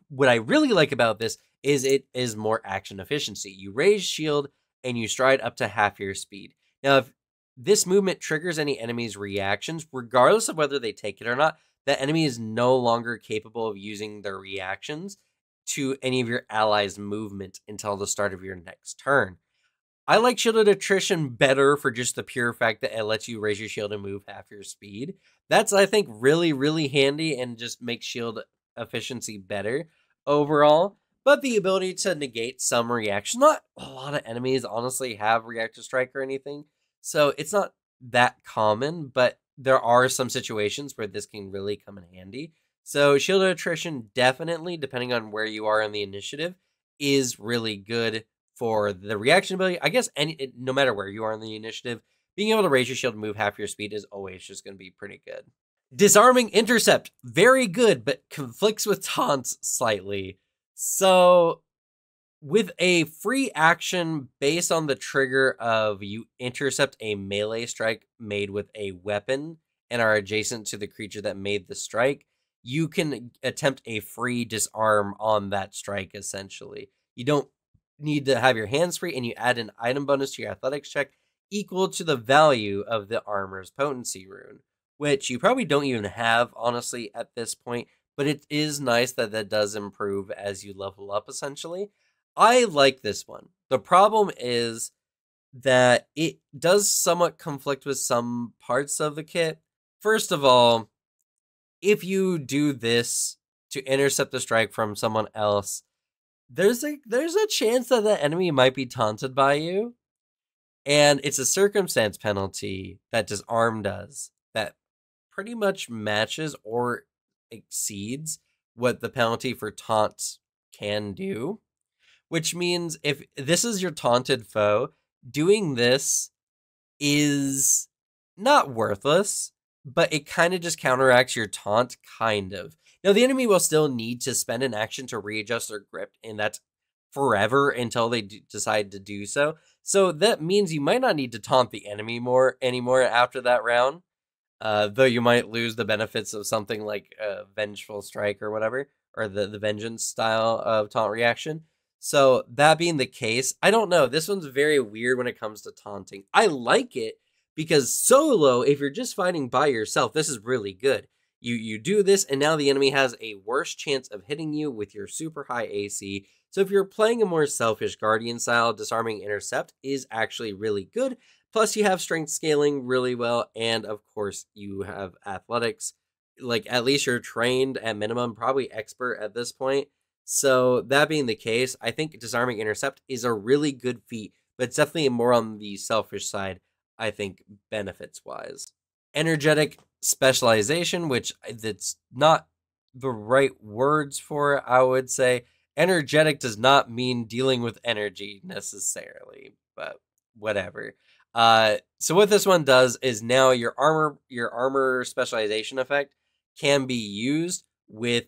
Speaker 1: what I really like about this is it is more action efficiency. You raise shield and you stride up to half your speed. Now, if this movement triggers any enemy's reactions, regardless of whether they take it or not, the enemy is no longer capable of using their reactions to any of your allies' movement until the start of your next turn. I like shielded attrition better for just the pure fact that it lets you raise your shield and move half your speed. That's, I think, really, really handy and just makes shield efficiency better overall. But the ability to negate some reaction, not a lot of enemies honestly have reactive strike or anything, so it's not that common, but there are some situations where this can really come in handy. So shielded attrition definitely, depending on where you are in the initiative, is really good for the reaction ability. I guess no matter where you are in the initiative, being able to raise your shield and move half your speed is always just going to be pretty good. Disarming intercept, very good, but conflicts with taunts slightly. So with a free action based on the trigger of you intercept a melee strike made with a weapon and are adjacent to the creature that made the strike, you can attempt a free disarm on that strike, essentially. You don't need to have your hands free, and you add an item bonus to your athletics check equal to the value of the armor's potency rune, which you probably don't even have, honestly, at this point, but it is nice that that does improve as you level up, essentially. I like this one. The problem is that it does somewhat conflict with some parts of the kit. First of all, if you do this to intercept the strike from someone else, there's a chance that the enemy might be taunted by you, and it's a circumstance penalty that Disarm does that pretty much matches or exceeds what the penalty for taunt can do, which means if this is your taunted foe, doing this is not worthless, but it kind of just counteracts your taunt, kind of. Now, the enemy will still need to spend an action to readjust their grip, and that's forever until they decide to do so. So that means you might not need to taunt the enemy anymore after that round. Though you might lose the benefits of something like Vengeful Strike or whatever, or the Vengeance style of taunt reaction. So that being the case, I don't know. This one's very weird when it comes to taunting. I like it because solo, if you're just fighting by yourself, this is really good. You do this, and now the enemy has a worse chance of hitting you with your super high AC. So if you're playing a more selfish Guardian style, Disarming Intercept is actually really good. Plus, you have strength scaling really well, and of course, you have athletics. Like, at least you're trained at minimum, probably expert at this point. So, that being the case, I think Disarming Intercept is a really good feat, but it's definitely more on the selfish side, I think, benefits-wise. Energetic Specialization, which that's not the right words for it, I would say. Energetic does not mean dealing with energy necessarily, but whatever. So what this one does is now your armor specialization effect can be used with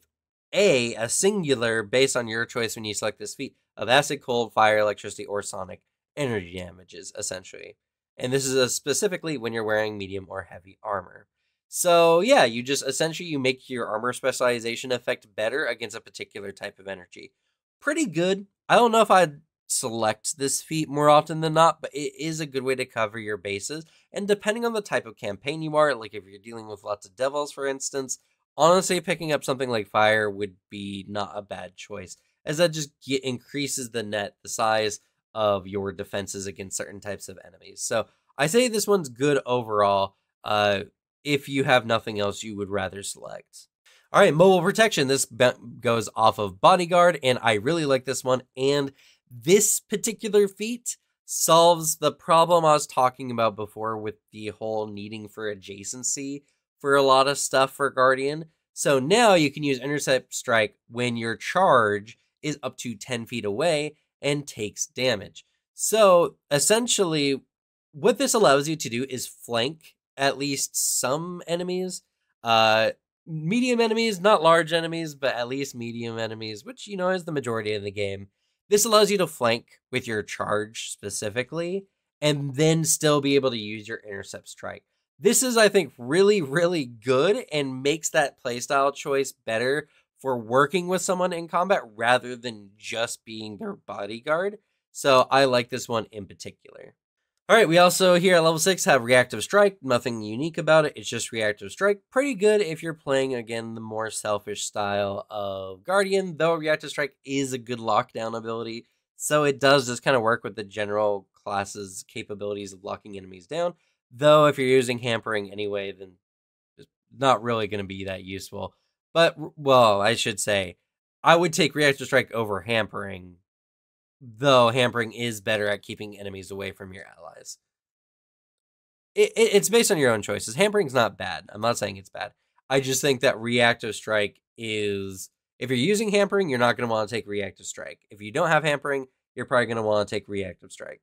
Speaker 1: a singular based on your choice when you select this feat of acid, cold, fire, electricity, or sonic energy damages, essentially. And this is specifically when you're wearing medium or heavy armor. So yeah, you just essentially you make your armor specialization effect better against a particular type of energy. Pretty good. I don't know if I'd select this feat more often than not, but it is a good way to cover your bases. And depending on the type of campaign you are, like if you're dealing with lots of devils, for instance, honestly, picking up something like fire would be not a bad choice, as that just increases the size of your defenses against certain types of enemies. So I say this one's good overall. If you have nothing else you would rather select. All right, Mobile Protection. This goes off of Bodyguard, and I really like this one. And this particular feat solves the problem I was talking about before with the whole needing for adjacency for a lot of stuff for Guardian. So now you can use Intercept Strike when your charge is up to 10 feet away and takes damage. So essentially, what this allows you to do is flank at least some enemies. Medium enemies, not large enemies, but at least medium enemies, which, you know, is the majority of the game. This allows you to flank with your charge specifically, and then still be able to use your Intercept Strike. This is, I think, really, really good and makes that playstyle choice better for working with someone in combat rather than just being their bodyguard. So I like this one in particular. All right, we also here at level 6 have Reactive Strike. Nothing unique about it. It's just Reactive Strike. Pretty good if you're playing, again, the more selfish style of Guardian, though Reactive Strike is a good lockdown ability. So it does just kind of work with the general class's capabilities of locking enemies down. Though if you're using Hampering anyway, then it's not really going to be that useful. But, well, I should say, I would take Reactive Strike over Hampering, though Hampering is better at keeping enemies away from your allies. It's based on your own choices. Hampering's not bad. I'm not saying it's bad. I just think that Reactive Strike is... If you're using Hampering, you're not going to want to take Reactive Strike. If you don't have Hampering, you're probably going to want to take Reactive Strike.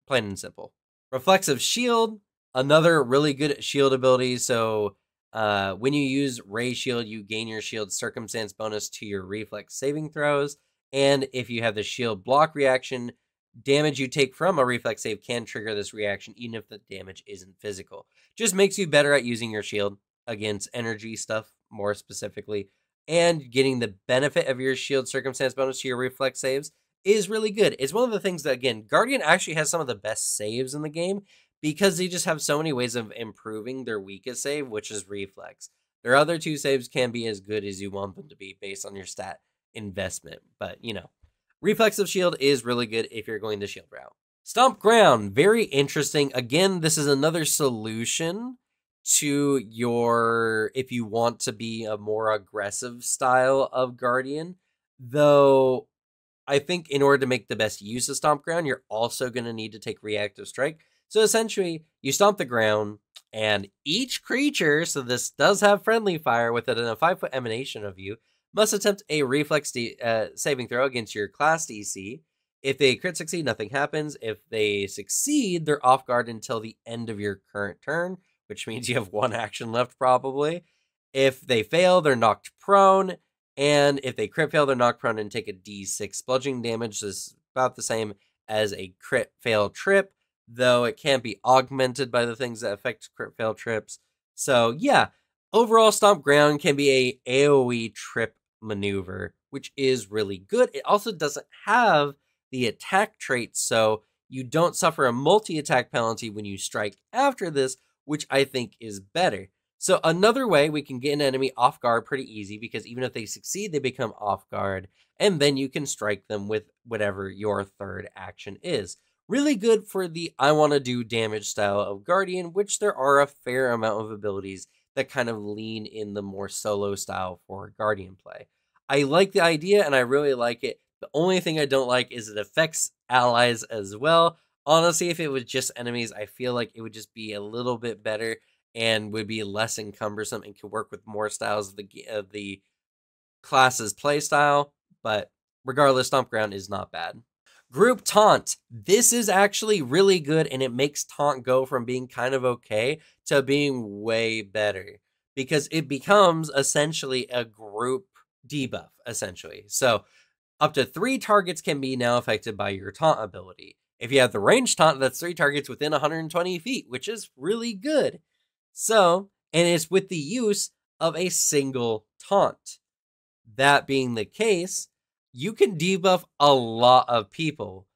Speaker 1: Plain and simple. Reflexive Shield, another really good shield ability. So when you use Ray Shield, you gain your shield circumstance bonus to your reflex saving throws. And if you have the shield block reaction, damage you take from a reflex save can trigger this reaction, even if the damage isn't physical. Just makes you better at using your shield against energy stuff, more specifically. And getting the benefit of your shield circumstance bonus to your reflex saves is really good. It's one of the things that, again, Guardian actually has some of the best saves in the game because they just have so many ways of improving their weakest save, which is reflex. Their other two saves can be as good as you want them to be based on your stat investment, but you know, Reflexive Shield is really good if you're going the shield route. Stomp Ground, very interesting. Again, this is another solution to your, if you want to be a more aggressive style of Guardian, though I think in order to make the best use of Stomp Ground, you're also going to need to take Reactive Strike. So essentially, you stomp the ground, And each creature, so this does have friendly fire within a 5-foot emanation of you, must attempt a reflex saving throw against your class DC. If they crit succeed, nothing happens. If they succeed, they're off guard until the end of your current turn, which means you have one action left probably. If they fail, they're knocked prone. And if they crit fail, they're knocked prone and take a d6 bludgeoning damage. This is about the same as a crit fail trip, though it can be augmented by the things that affect crit fail trips. So yeah, overall Stomp Ground can be a AoE trip maneuver, which is really good. It also doesn't have the attack trait, so you don't suffer a multi-attack penalty when you strike after this, which I think is better. So another way we can get an enemy off guard pretty easy, because even if they succeed, they become off guard, and then you can strike them with whatever your third action is. Really good for the I want to do damage style of Guardian, which there are a fair amount of abilities that kind of lean in the more solo style for Guardian play. I like the idea and I really like it. The only thing I don't like is it affects allies as well. Honestly, if it was just enemies, I feel like it would just be a little bit better and would be less encumbersome and could work with more styles of the class's play style. But regardless, Stomp Ground is not bad. Group Taunt. This is actually really good, and it makes Taunt go from being kind of okay to being way better, because it becomes essentially a group debuff, essentially. So up to 3 targets can be now affected by your Taunt ability. If you have the range Taunt, that's 3 targets within 120 feet, which is really good. So, and it's with the use of a single Taunt. That being the case, you can debuff a lot of people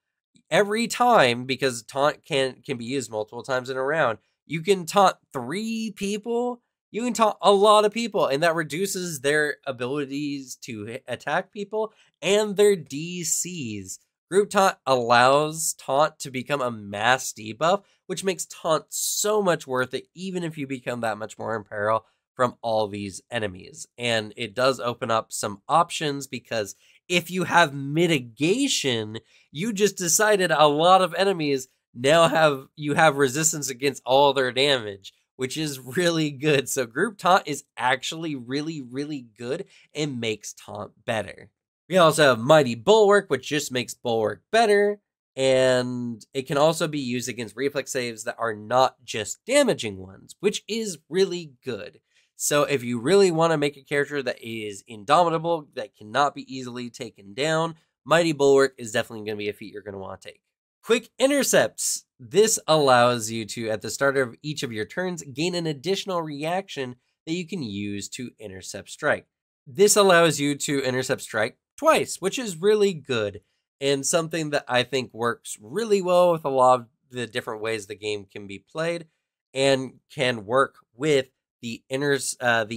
Speaker 1: every time, because taunt can be used multiple times in a round. You can taunt 3 people. You can taunt a lot of people, and that reduces their abilities to attack people and their DCs. Group Taunt allows Taunt to become a mass debuff, which makes Taunt so much worth it, even if you become that much more in peril from all these enemies. And it does open up some options, because if you have mitigation, you just decided a lot of enemies now have resistance against all their damage, which is really good. So Group Taunt is actually really, really good and makes Taunt better. We also have Mighty Bulwark, which just makes Bulwark better, and it can also be used against reflex saves that are not just damaging ones, which is really good. So if you really want to make a character that is indomitable, that cannot be easily taken down, Mighty Bulwark is definitely going to be a feat you're going to want to take. Quick Intercepts. This allows you to, at the start of each of your turns, gain an additional reaction that you can use to intercept strike. This allows you to intercept strike twice, which is really good, and something that I think works really well with a lot of the different ways the game can be played, and can work with the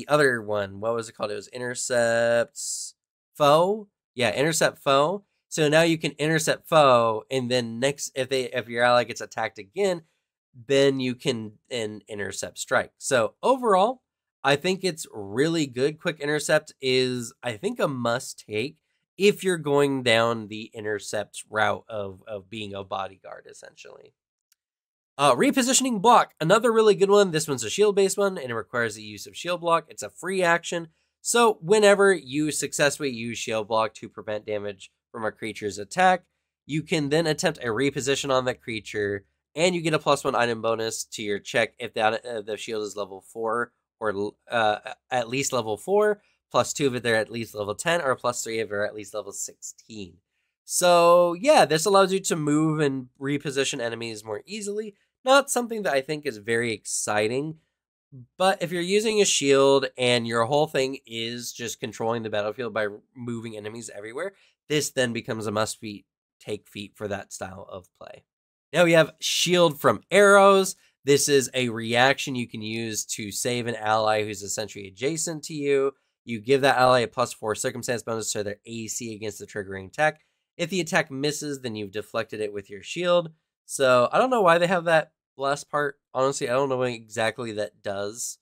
Speaker 1: other one. What was it called? It was Intercepts Foe. Yeah, Intercept Foe. So now you can intercept foe, and then next, if your ally gets attacked again, then you can intercept strike. So overall, I think it's really good. Quick Intercept is, I think, a must take if you're going down the intercept route of being a bodyguard, essentially. Repositioning Block, another really good one. This one's a shield-based one, and it requires the use of Shield Block. It's a free action. So whenever you successfully use Shield Block to prevent damage from a creature's attack, you can then attempt a reposition on that creature, and you get a +1 item bonus to your check if the shield is level 4 or at least level 4, +2 if they're at least level 10, or +3 if they're at least level 16. So yeah, this allows you to move and reposition enemies more easily. Not something that I think is very exciting, but if you're using a shield and your whole thing is just controlling the battlefield by moving enemies everywhere, this then becomes a must-take feat for that style of play. Now we have Shield from Arrows. This is a reaction you can use to save an ally who's essentially adjacent to you. You give that ally a +4 circumstance bonus to their AC against the triggering attack. If the attack misses, then you've deflected it with your shield. So I don't know why they have that last part. Honestly, I don't know what exactly that does.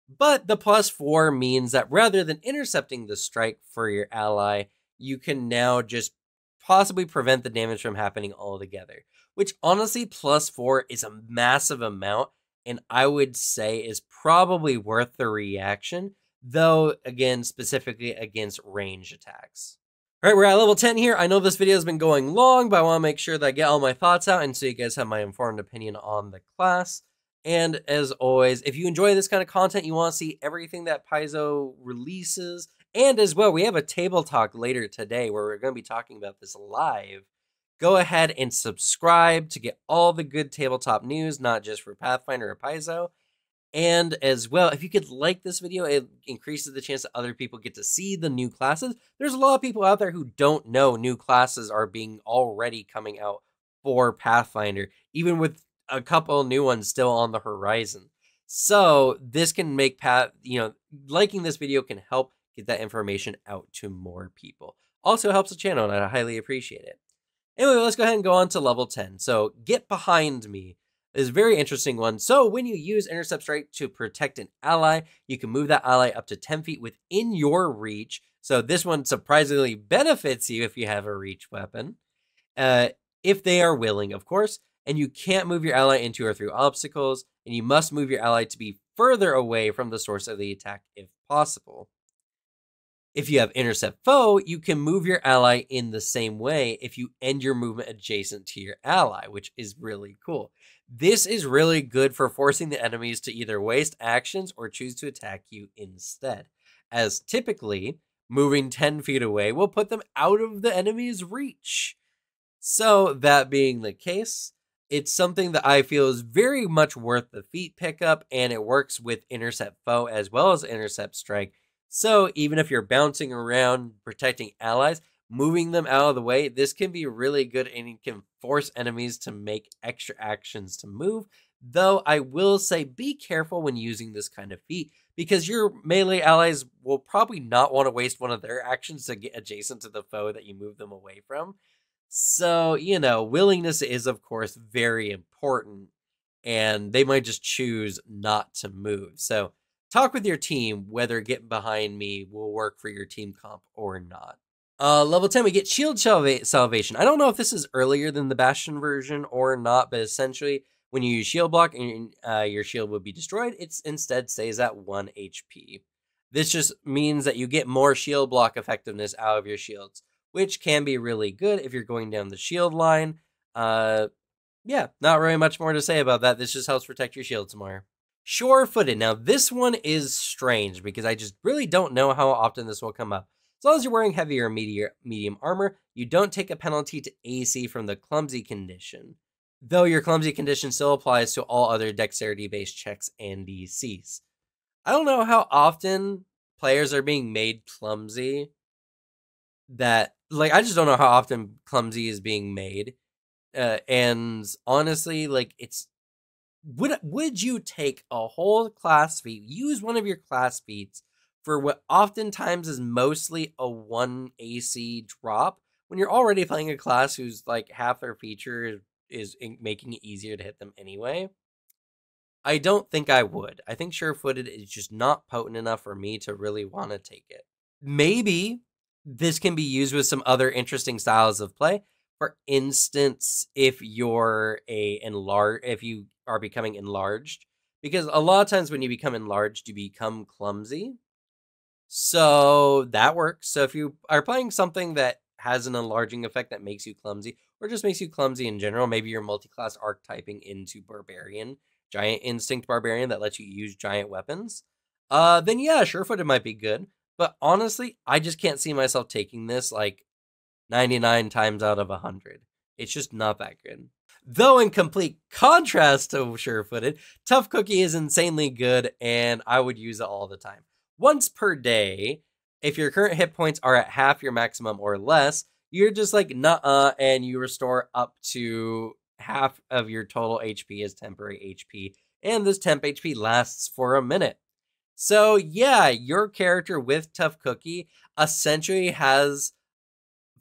Speaker 1: But the +4 means that rather than intercepting the strike for your ally, you can now just possibly prevent the damage from happening altogether. Which honestly, +4 is a massive amount. and I would say is probably worth the reaction, though, again, specifically against range attacks. All right, we're at level 10 here. I know this video has been going long, but I want to make sure that I get all my thoughts out and so you guys have my informed opinion on the class. And as always, if you enjoy this kind of content, you want to see everything that Paizo releases, and as well, we have a table talk later today where we're going to be talking about this live. Go ahead and subscribe to get all the good tabletop news, not just for Pathfinder or Paizo. And as well, if you could like this video, it increases the chance that other people get to see the new classes. There's a lot of people out there who don't know new classes are being already coming out for Pathfinder, even with a couple new ones still on the horizon. So this can make liking this video can help get that information out to more people. Also helps the channel, and I highly appreciate it. Anyway, let's go ahead and go on to level 10. So Get Behind Me is a very interesting one. So when you use Intercept Strike to protect an ally, you can move that ally up to 10 feet within your reach. So this one surprisingly benefits you if you have a reach weapon. If they are willing, of course. And you can't move your ally into or through obstacles. And you must move your ally to be further away from the source of the attack if possible. If you have Intercept Foe, you can move your ally in the same way if you end your movement adjacent to your ally, which is really cool. This is really good for forcing the enemies to either waste actions or choose to attack you instead, as typically moving 10 feet away will put them out of the enemy's reach. So that being the case, it's something that I feel is very much worth the feat pickup, and it works with Intercept Foe as well as Intercept Strike. So even if you're bouncing around protecting allies, moving them out of the way, this can be really good and it can force enemies to make extra actions to move. Though I will say be careful when using this kind of feat, because your melee allies will probably not want to waste one of their actions to get adjacent to the foe that you move them away from. So, willingness is, of course, very important, and they might just choose not to move. So talk with your team whether Getting Behind Me will work for your team comp or not. Level 10, we get Shield Salvation. I don't know if this is earlier than the Bastion version or not, but essentially, when you use Shield Block and your shield will be destroyed, it instead stays at 1 HP. This just means that you get more Shield Block effectiveness out of your shields, which can be really good if you're going down the shield line. Yeah, not really much more to say about that. This just helps protect your shields more. Sure-footed. Now, this one is strange because I just really don't know how often this will come up. As long as you're wearing heavy or medium armor, you don't take a penalty to AC from the clumsy condition, though your clumsy condition still applies to all other dexterity-based checks and DCs. I don't know how often players are being made clumsy. I just don't know how often clumsy is being made. And honestly, it's would you take a whole class feat, use one of your class feats for what oftentimes is mostly a 1 AC drop when you're already playing a class who's half their feature is making it easier to hit them anyway? I don't think I would. I think Sure-footed is just not potent enough for me to really want to take it. Maybe this can be used with some other interesting styles of play. For instance, if you are becoming enlarged, because a lot of times when you become enlarged, you become clumsy. So that works. So if you are playing something that has an enlarging effect that makes you clumsy, or just makes you clumsy in general, maybe you're multi-class archetyping into Barbarian, Giant Instinct Barbarian that lets you use giant weapons, then yeah, Sure-footed might be good. But honestly, I just can't see myself taking this 99 times out of 100. It's just not that good. Though in complete contrast to Sure-footed, Tough Cookie is insanely good, and I would use it all the time. Once per day, if your current hit points are at half your maximum or less, you're just nuh-uh, and you restore up to half of your total HP as temporary HP, and this temp HP lasts for a minute. So yeah, your character with Tough Cookie essentially has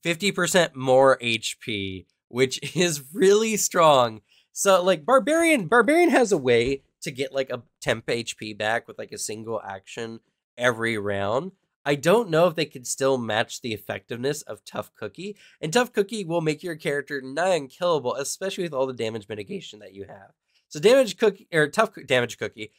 Speaker 1: 50% more HP, which is really strong. So Barbarian has a way to get a temp HP back with a single action every round. I don't know if they could still match the effectiveness of Tough Cookie, and Tough Cookie will make your character nigh unkillable, especially with all the damage mitigation that you have. So damage cookie or tough damage cookie.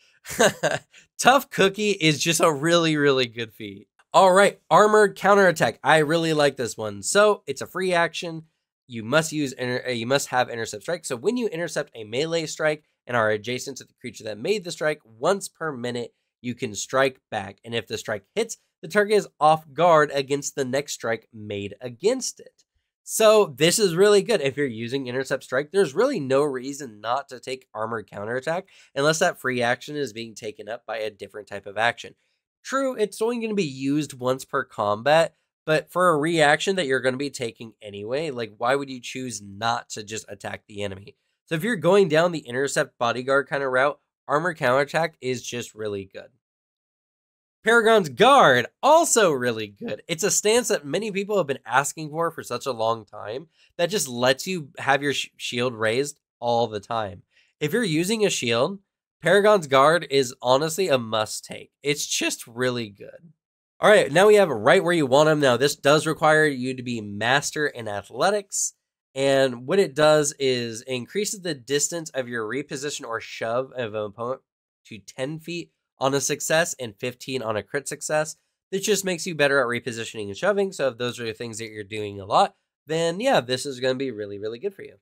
Speaker 1: Tough cookie is just a really, really good feat. All right, armored counterattack. I really like this one. So it's a free action. You must have intercept strike. So when you intercept a melee strike and are adjacent to the creature that made the strike, once per minute you can strike back. And if the strike hits, the target is off guard against the next strike made against it. So this is really good. If you're using intercept strike, there's really no reason not to take armored counterattack unless that free action is being taken up by a different type of action. True, it's only going to be used once per combat, but for a reaction that you're going to be taking anyway, like why would you choose not to just attack the enemy? So if you're going down the intercept bodyguard kind of route, armor counterattack is just really good. Paragon's Guard, also really good. It's a stance that many people have been asking for such a long time that just lets you have your shield raised all the time. If you're using a shield, Paragon's Guard is honestly a must take. It's just really good. All right, now we have right where you want them. Now, this does require you to be master in athletics. And what it does is increases the distance of your reposition or shove of an opponent to 10 feet on a success and 15 on a crit success. This just makes you better at repositioning and shoving. So if those are the things that you're doing a lot, then yeah, this is going to be really, really good for you.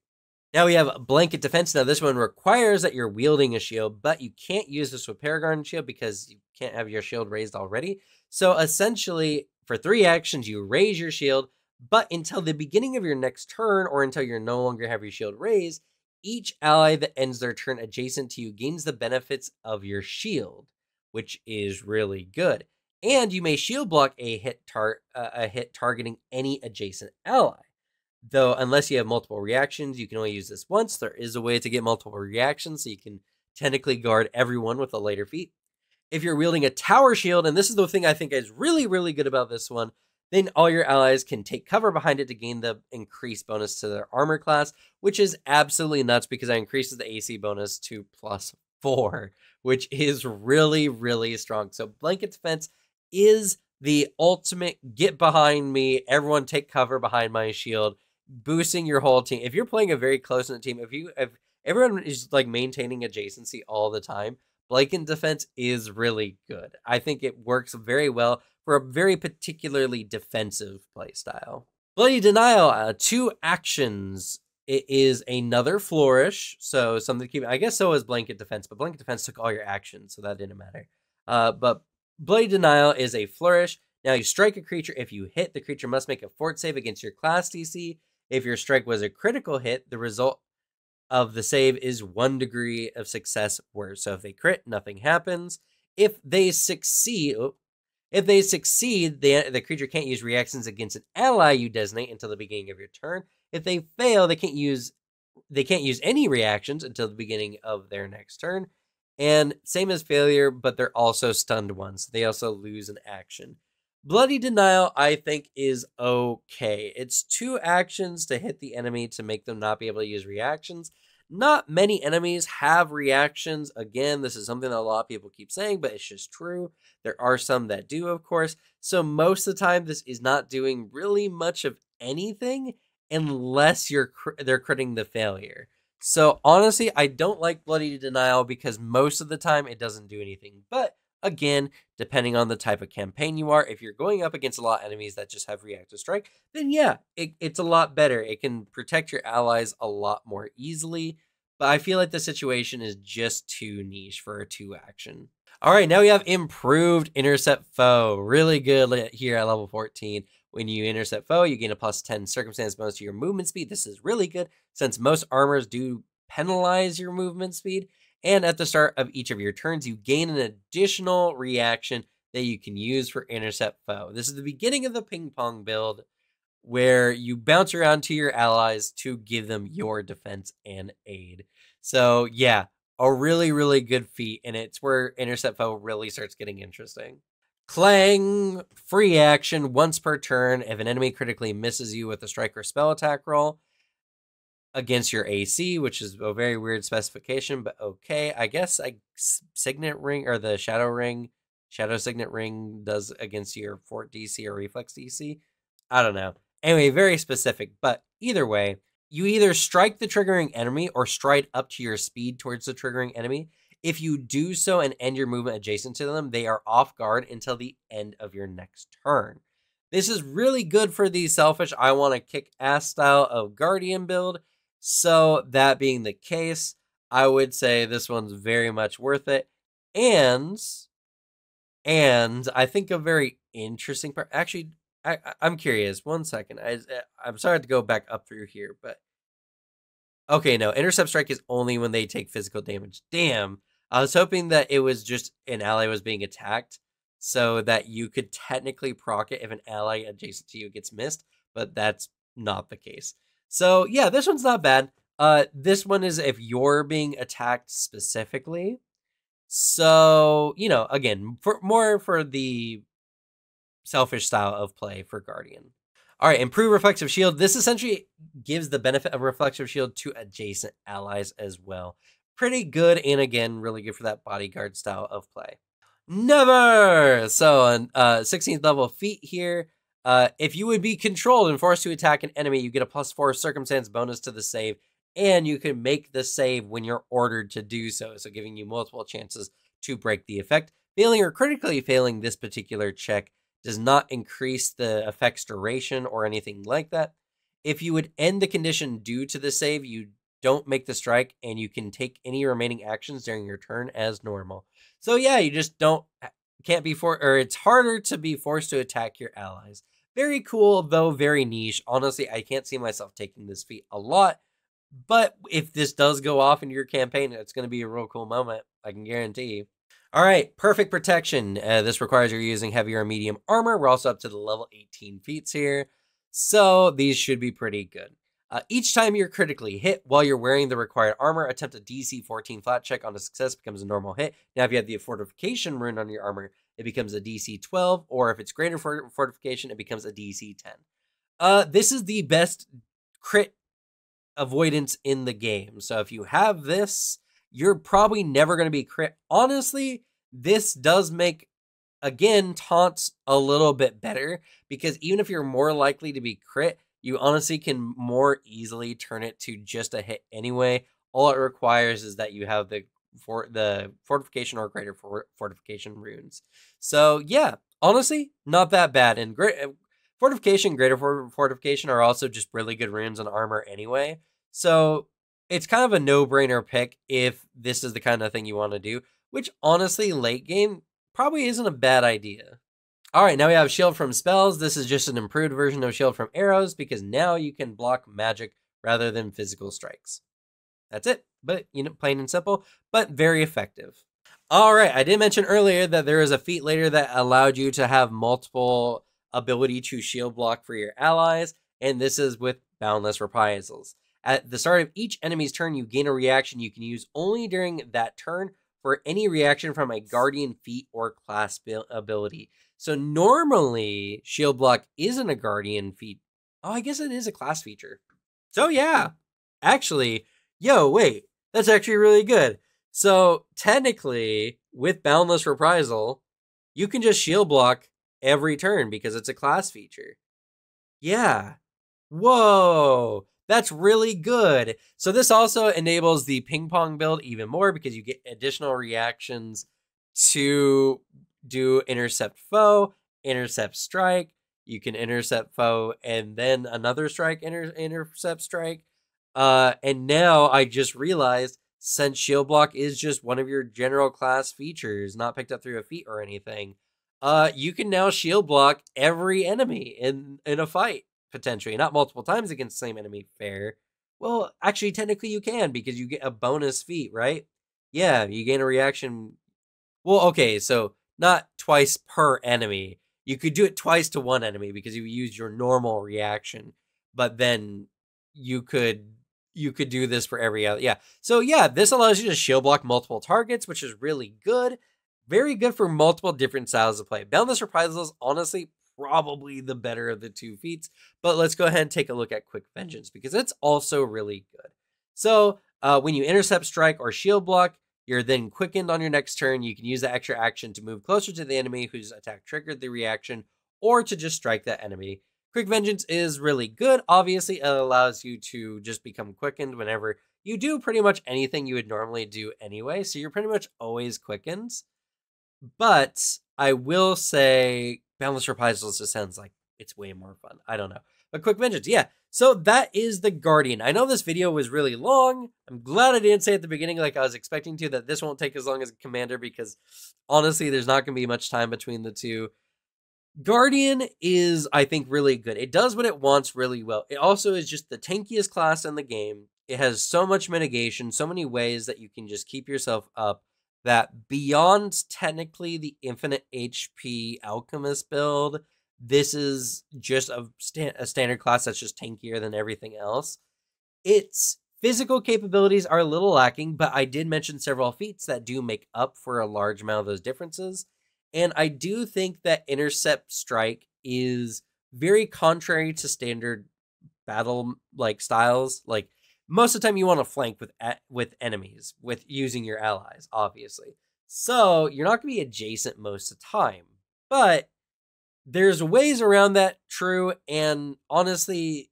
Speaker 1: Now we have Blanket Defense. Now this one requires that you're wielding a shield, but you can't use this with Paragon Shield because you can't have your shield raised already. So essentially, for 3 actions, you raise your shield, but until the beginning of your next turn or until you no longer have your shield raised, each ally that ends their turn adjacent to you gains the benefits of your shield, which is really good. And you may shield block a hit targeting any adjacent ally. Though, unless you have multiple reactions, you can only use this once. There is a way to get multiple reactions, so you can technically guard everyone with a later feat. If you're wielding a tower shield, and this is the thing I think is really, really good about this one, then all your allies can take cover behind it to gain the increased bonus to their armor class, which is absolutely nuts because it increases the AC bonus to +4, which is really, really strong. So Blanket Defense is the ultimate get behind me, everyone take cover behind my shield, boosting your whole team. If you're playing a very close-knit team, if everyone is like maintaining adjacency all the time, Blanket Defense is really good. I think it works very well for a very particularly defensive playstyle. Bloody Denial, 2 actions. It is another flourish, so something to keep. I guess so is Blanket Defense, but Blanket Defense took all your actions, so that didn't matter. But Bloody Denial is a flourish. Now you strike a creature. If you hit, the creature must make a fort save against your class DC. If your strike was a critical hit, the result of the save is 1 degree of success worse. So if they crit, nothing happens. If they succeed, the creature can't use reactions against an ally you designate until the beginning of your turn. If they fail, they can't use any reactions until the beginning of their next turn. And same as failure, but they're also stunned ones. They also lose an action. Bloody Denial, I think, is okay. It's 2 actions to hit the enemy to make them not be able to use reactions. Not many enemies have reactions. Again, this is something that a lot of people keep saying, but it's just true. There are some that do, of course. So most of the time, this is not doing really much of anything unless they're critting the failure. So honestly, I don't like Bloody Denial because most of the time it doesn't do anything. But again, depending on the type of campaign you are, if you're going up against a lot of enemies that just have reactive strike, then yeah, it's a lot better. It can protect your allies a lot more easily. But I feel like the situation is just too niche for a 2 action. All right, now we have Improved Intercept Foe. Really good here at level 14. When you intercept foe, you gain a +10 circumstance bonus to your movement speed. This is really good since most armors do penalize your movement speed. And at the start of each of your turns, you gain an additional reaction that you can use for intercept foe. This is the beginning of the ping pong build where you bounce around to your allies to give them your defense and aid. So yeah, a really, really good feat. And it's where intercept foe really starts getting interesting. Clang, free action once per turn. If an enemy critically misses you with a strike or spell attack roll against your AC, which is a very weird specification, but okay. I guess Signet Ring or the Shadow Signet Ring does against your Fort DC or Reflex DC. I don't know. Anyway, very specific, but either way, you either strike the triggering enemy or stride up to your speed towards the triggering enemy. If you do so and end your movement adjacent to them, they are off guard until the end of your next turn. This is really good for the selfish, I want to kick ass style of Guardian build. So that being the case, I would say this one's very much worth it. And I think a very interesting part, actually, I'm curious. 1 second. I'm sorry to go back up through here, but okay, no. Intercept strike is only when they take physical damage. Damn. I was hoping that it was just an ally was being attacked so that you could technically proc it if an ally adjacent to you gets missed, but that's not the case. So yeah, this one's not bad. This one is if you're being attacked specifically. So, you know, again, for the selfish style of play for Guardian. All right, improve reflexive shield. This essentially gives the benefit of reflexive shield to adjacent allies as well. Pretty good, and again, really good for that bodyguard style of play. Never! So on 16th level feat here, if you would be controlled and forced to attack an enemy, you get a +4 circumstance bonus to the save, and you can make the save when you're ordered to do so, so giving you multiple chances to break the effect. Failing or critically failing this particular check does not increase the effect's duration or anything like that. If you would end the condition due to the save, you don't make the strike, and you can take any remaining actions during your turn as normal. So yeah, you just can't be it's harder to be forced to attack your allies. Very cool, though very niche. Honestly, I can't see myself taking this feat a lot, but if this does go off in your campaign, it's going to be a real cool moment. I can guarantee. All right, perfect protection. This requires you're using heavy or medium armor. We're also up to the level 18 feats here, so these should be pretty good. Each time you're critically hit while you're wearing the required armor, attempt a DC 14 flat check. On a success, becomes a normal hit. Now, if you have the fortification rune on your armor, it becomes a DC 12, or if it's greater fortification, it becomes a DC 10. This is the best crit avoidance in the game. So if you have this, you're probably never going to be crit. Honestly, this does make, again, taunts a little bit better, because even if you're more likely to be crit, you honestly can more easily turn it to just a hit anyway. All it requires is that you have the fortification or greater fortification runes. So yeah, honestly, not that bad. And fortification, greater fortification are also just really good runes on armor anyway. So it's kind of a no-brainer pick if this is the kind of thing you want to do, which honestly, late game, probably isn't a bad idea. All right, now we have Shield from Spells. This is just an improved version of Shield from Arrows, because now you can block magic rather than physical strikes. That's it, but, you know, plain and simple, but very effective. All right, I did mention earlier that there is a feat later that allowed you to have multiple ability to shield block for your allies, and this is with Boundless Reprisals. At the start of each enemy's turn, you gain a reaction you can use only during that turn for any reaction from a Guardian feat or class ability. So normally, Shield Block isn't a Guardian feat. Oh, I guess it is a class feature. So yeah, actually, wait, that's actually really good. So technically, with Boundless Reprisal, you can just Shield Block every turn because it's a class feature. Yeah. Whoa. That's really good. So this also enables the ping pong build even more, because you get additional reactions to do intercept foe, intercept strike. You can intercept foe and then another strike, intercept strike. And now I just realized, since shield block is just one of your general class features, not picked up through a feat or anything, you can now shield block every enemy in a fight. Potentially, not multiple times against the same enemy, fair. Well, actually, technically you can, because you get a bonus feat, right? Yeah, you gain a reaction. Well, okay, so not twice per enemy. You could do it twice to one enemy because you use your normal reaction, but then you could do this for every other. Yeah, so yeah, this allows you to shield block multiple targets, which is really good. Very good for multiple different styles of play. Boundless Reprisals, honestly, probably the better of the two feats, but let's go ahead and take a look at Quick Vengeance, because it's also really good. So when you intercept strike or shield block, you're then quickened on your next turn. You can use the extra action to move closer to the enemy whose attack triggered the reaction, or to just strike that enemy. Quick Vengeance is really good. Obviously, it allows you to just become quickened whenever you do pretty much anything you would normally do anyway. So you're pretty much always quickened. But I will say Boundless Reprisals just sounds like it's way more fun. I don't know. But Quick Vengeance, yeah. So that is the Guardian. I know this video was really long. I'm glad I didn't say at the beginning like I was expecting to that this won't take as long as Commander because honestly, there's not going to be much time between the two. Guardian is, I think, really good. It does what it wants really well. It also is just the tankiest class in the game. It has so much mitigation, so many ways that you can just keep yourself up that beyond technically the infinite HP Alchemist build, this is just a standard class that's just tankier than everything else. Its physical capabilities are a little lacking, but I did mention several feats that do make up for a large amount of those differences. And I do think that Intercept Strike is very contrary to standard battle like styles. Like most of the time you want to flank with enemies with using your allies, obviously. So you're not going to be adjacent most of the time. But there's ways around that, true, and honestly,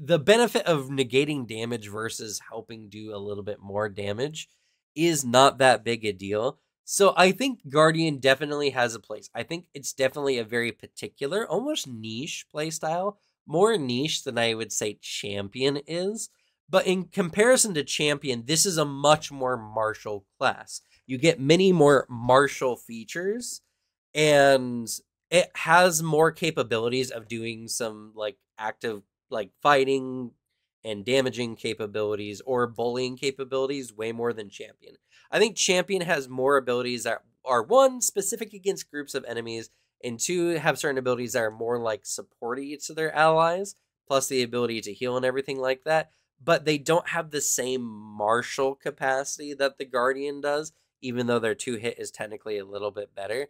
Speaker 1: the benefit of negating damage versus helping do a little bit more damage is not that big a deal. So I think Guardian definitely has a place. I think it's definitely a very particular, almost niche playstyle. More niche than I would say Champion is. But in comparison to Champion, this is a much more martial class. You get many more martial features, and it has more capabilities of doing some like active like fighting and damaging capabilities or bullying capabilities way more than Champion. I think Champion has more abilities that are one specific against groups of enemies, and two have certain abilities that are more like supporty to their allies, plus the ability to heal and everything like that. But they don't have the same martial capacity that the Guardian does, even though their 2-hit is technically a little bit better.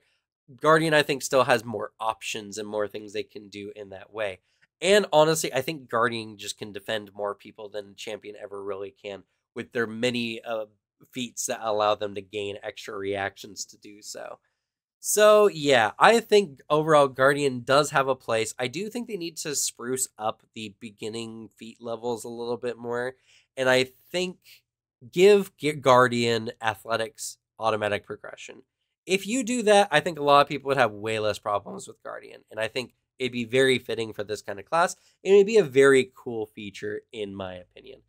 Speaker 1: Guardian, I think, still has more options and more things they can do in that way. And honestly, I think Guardian just can defend more people than Champion ever really can with their many feats that allow them to gain extra reactions to do so. So, yeah, I think overall Guardian does have a place. I do think they need to spruce up the beginning feat levels a little bit more. And I think give Guardian athletics automatic progression. If you do that, I think a lot of people would have way less problems with Guardian. And I think it'd be very fitting for this kind of class. And it'd be a very cool feature, in my opinion.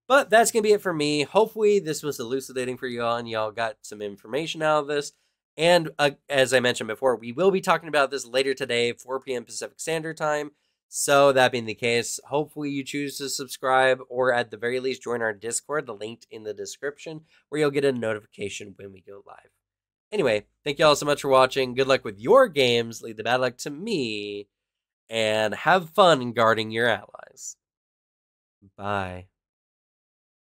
Speaker 1: But that's going to be it for me. Hopefully, this was elucidating for y'all and y'all got some information out of this. And as I mentioned before, we will be talking about this later today, 4 p.m. Pacific Standard Time. So that being the case, hopefully you choose to subscribe or at the very least join our Discord, the link in the description, where you'll get a notification when we go live. Anyway, thank you all so much for watching. Good luck with your games. Lead the bad luck to me. And have fun guarding your allies. Bye.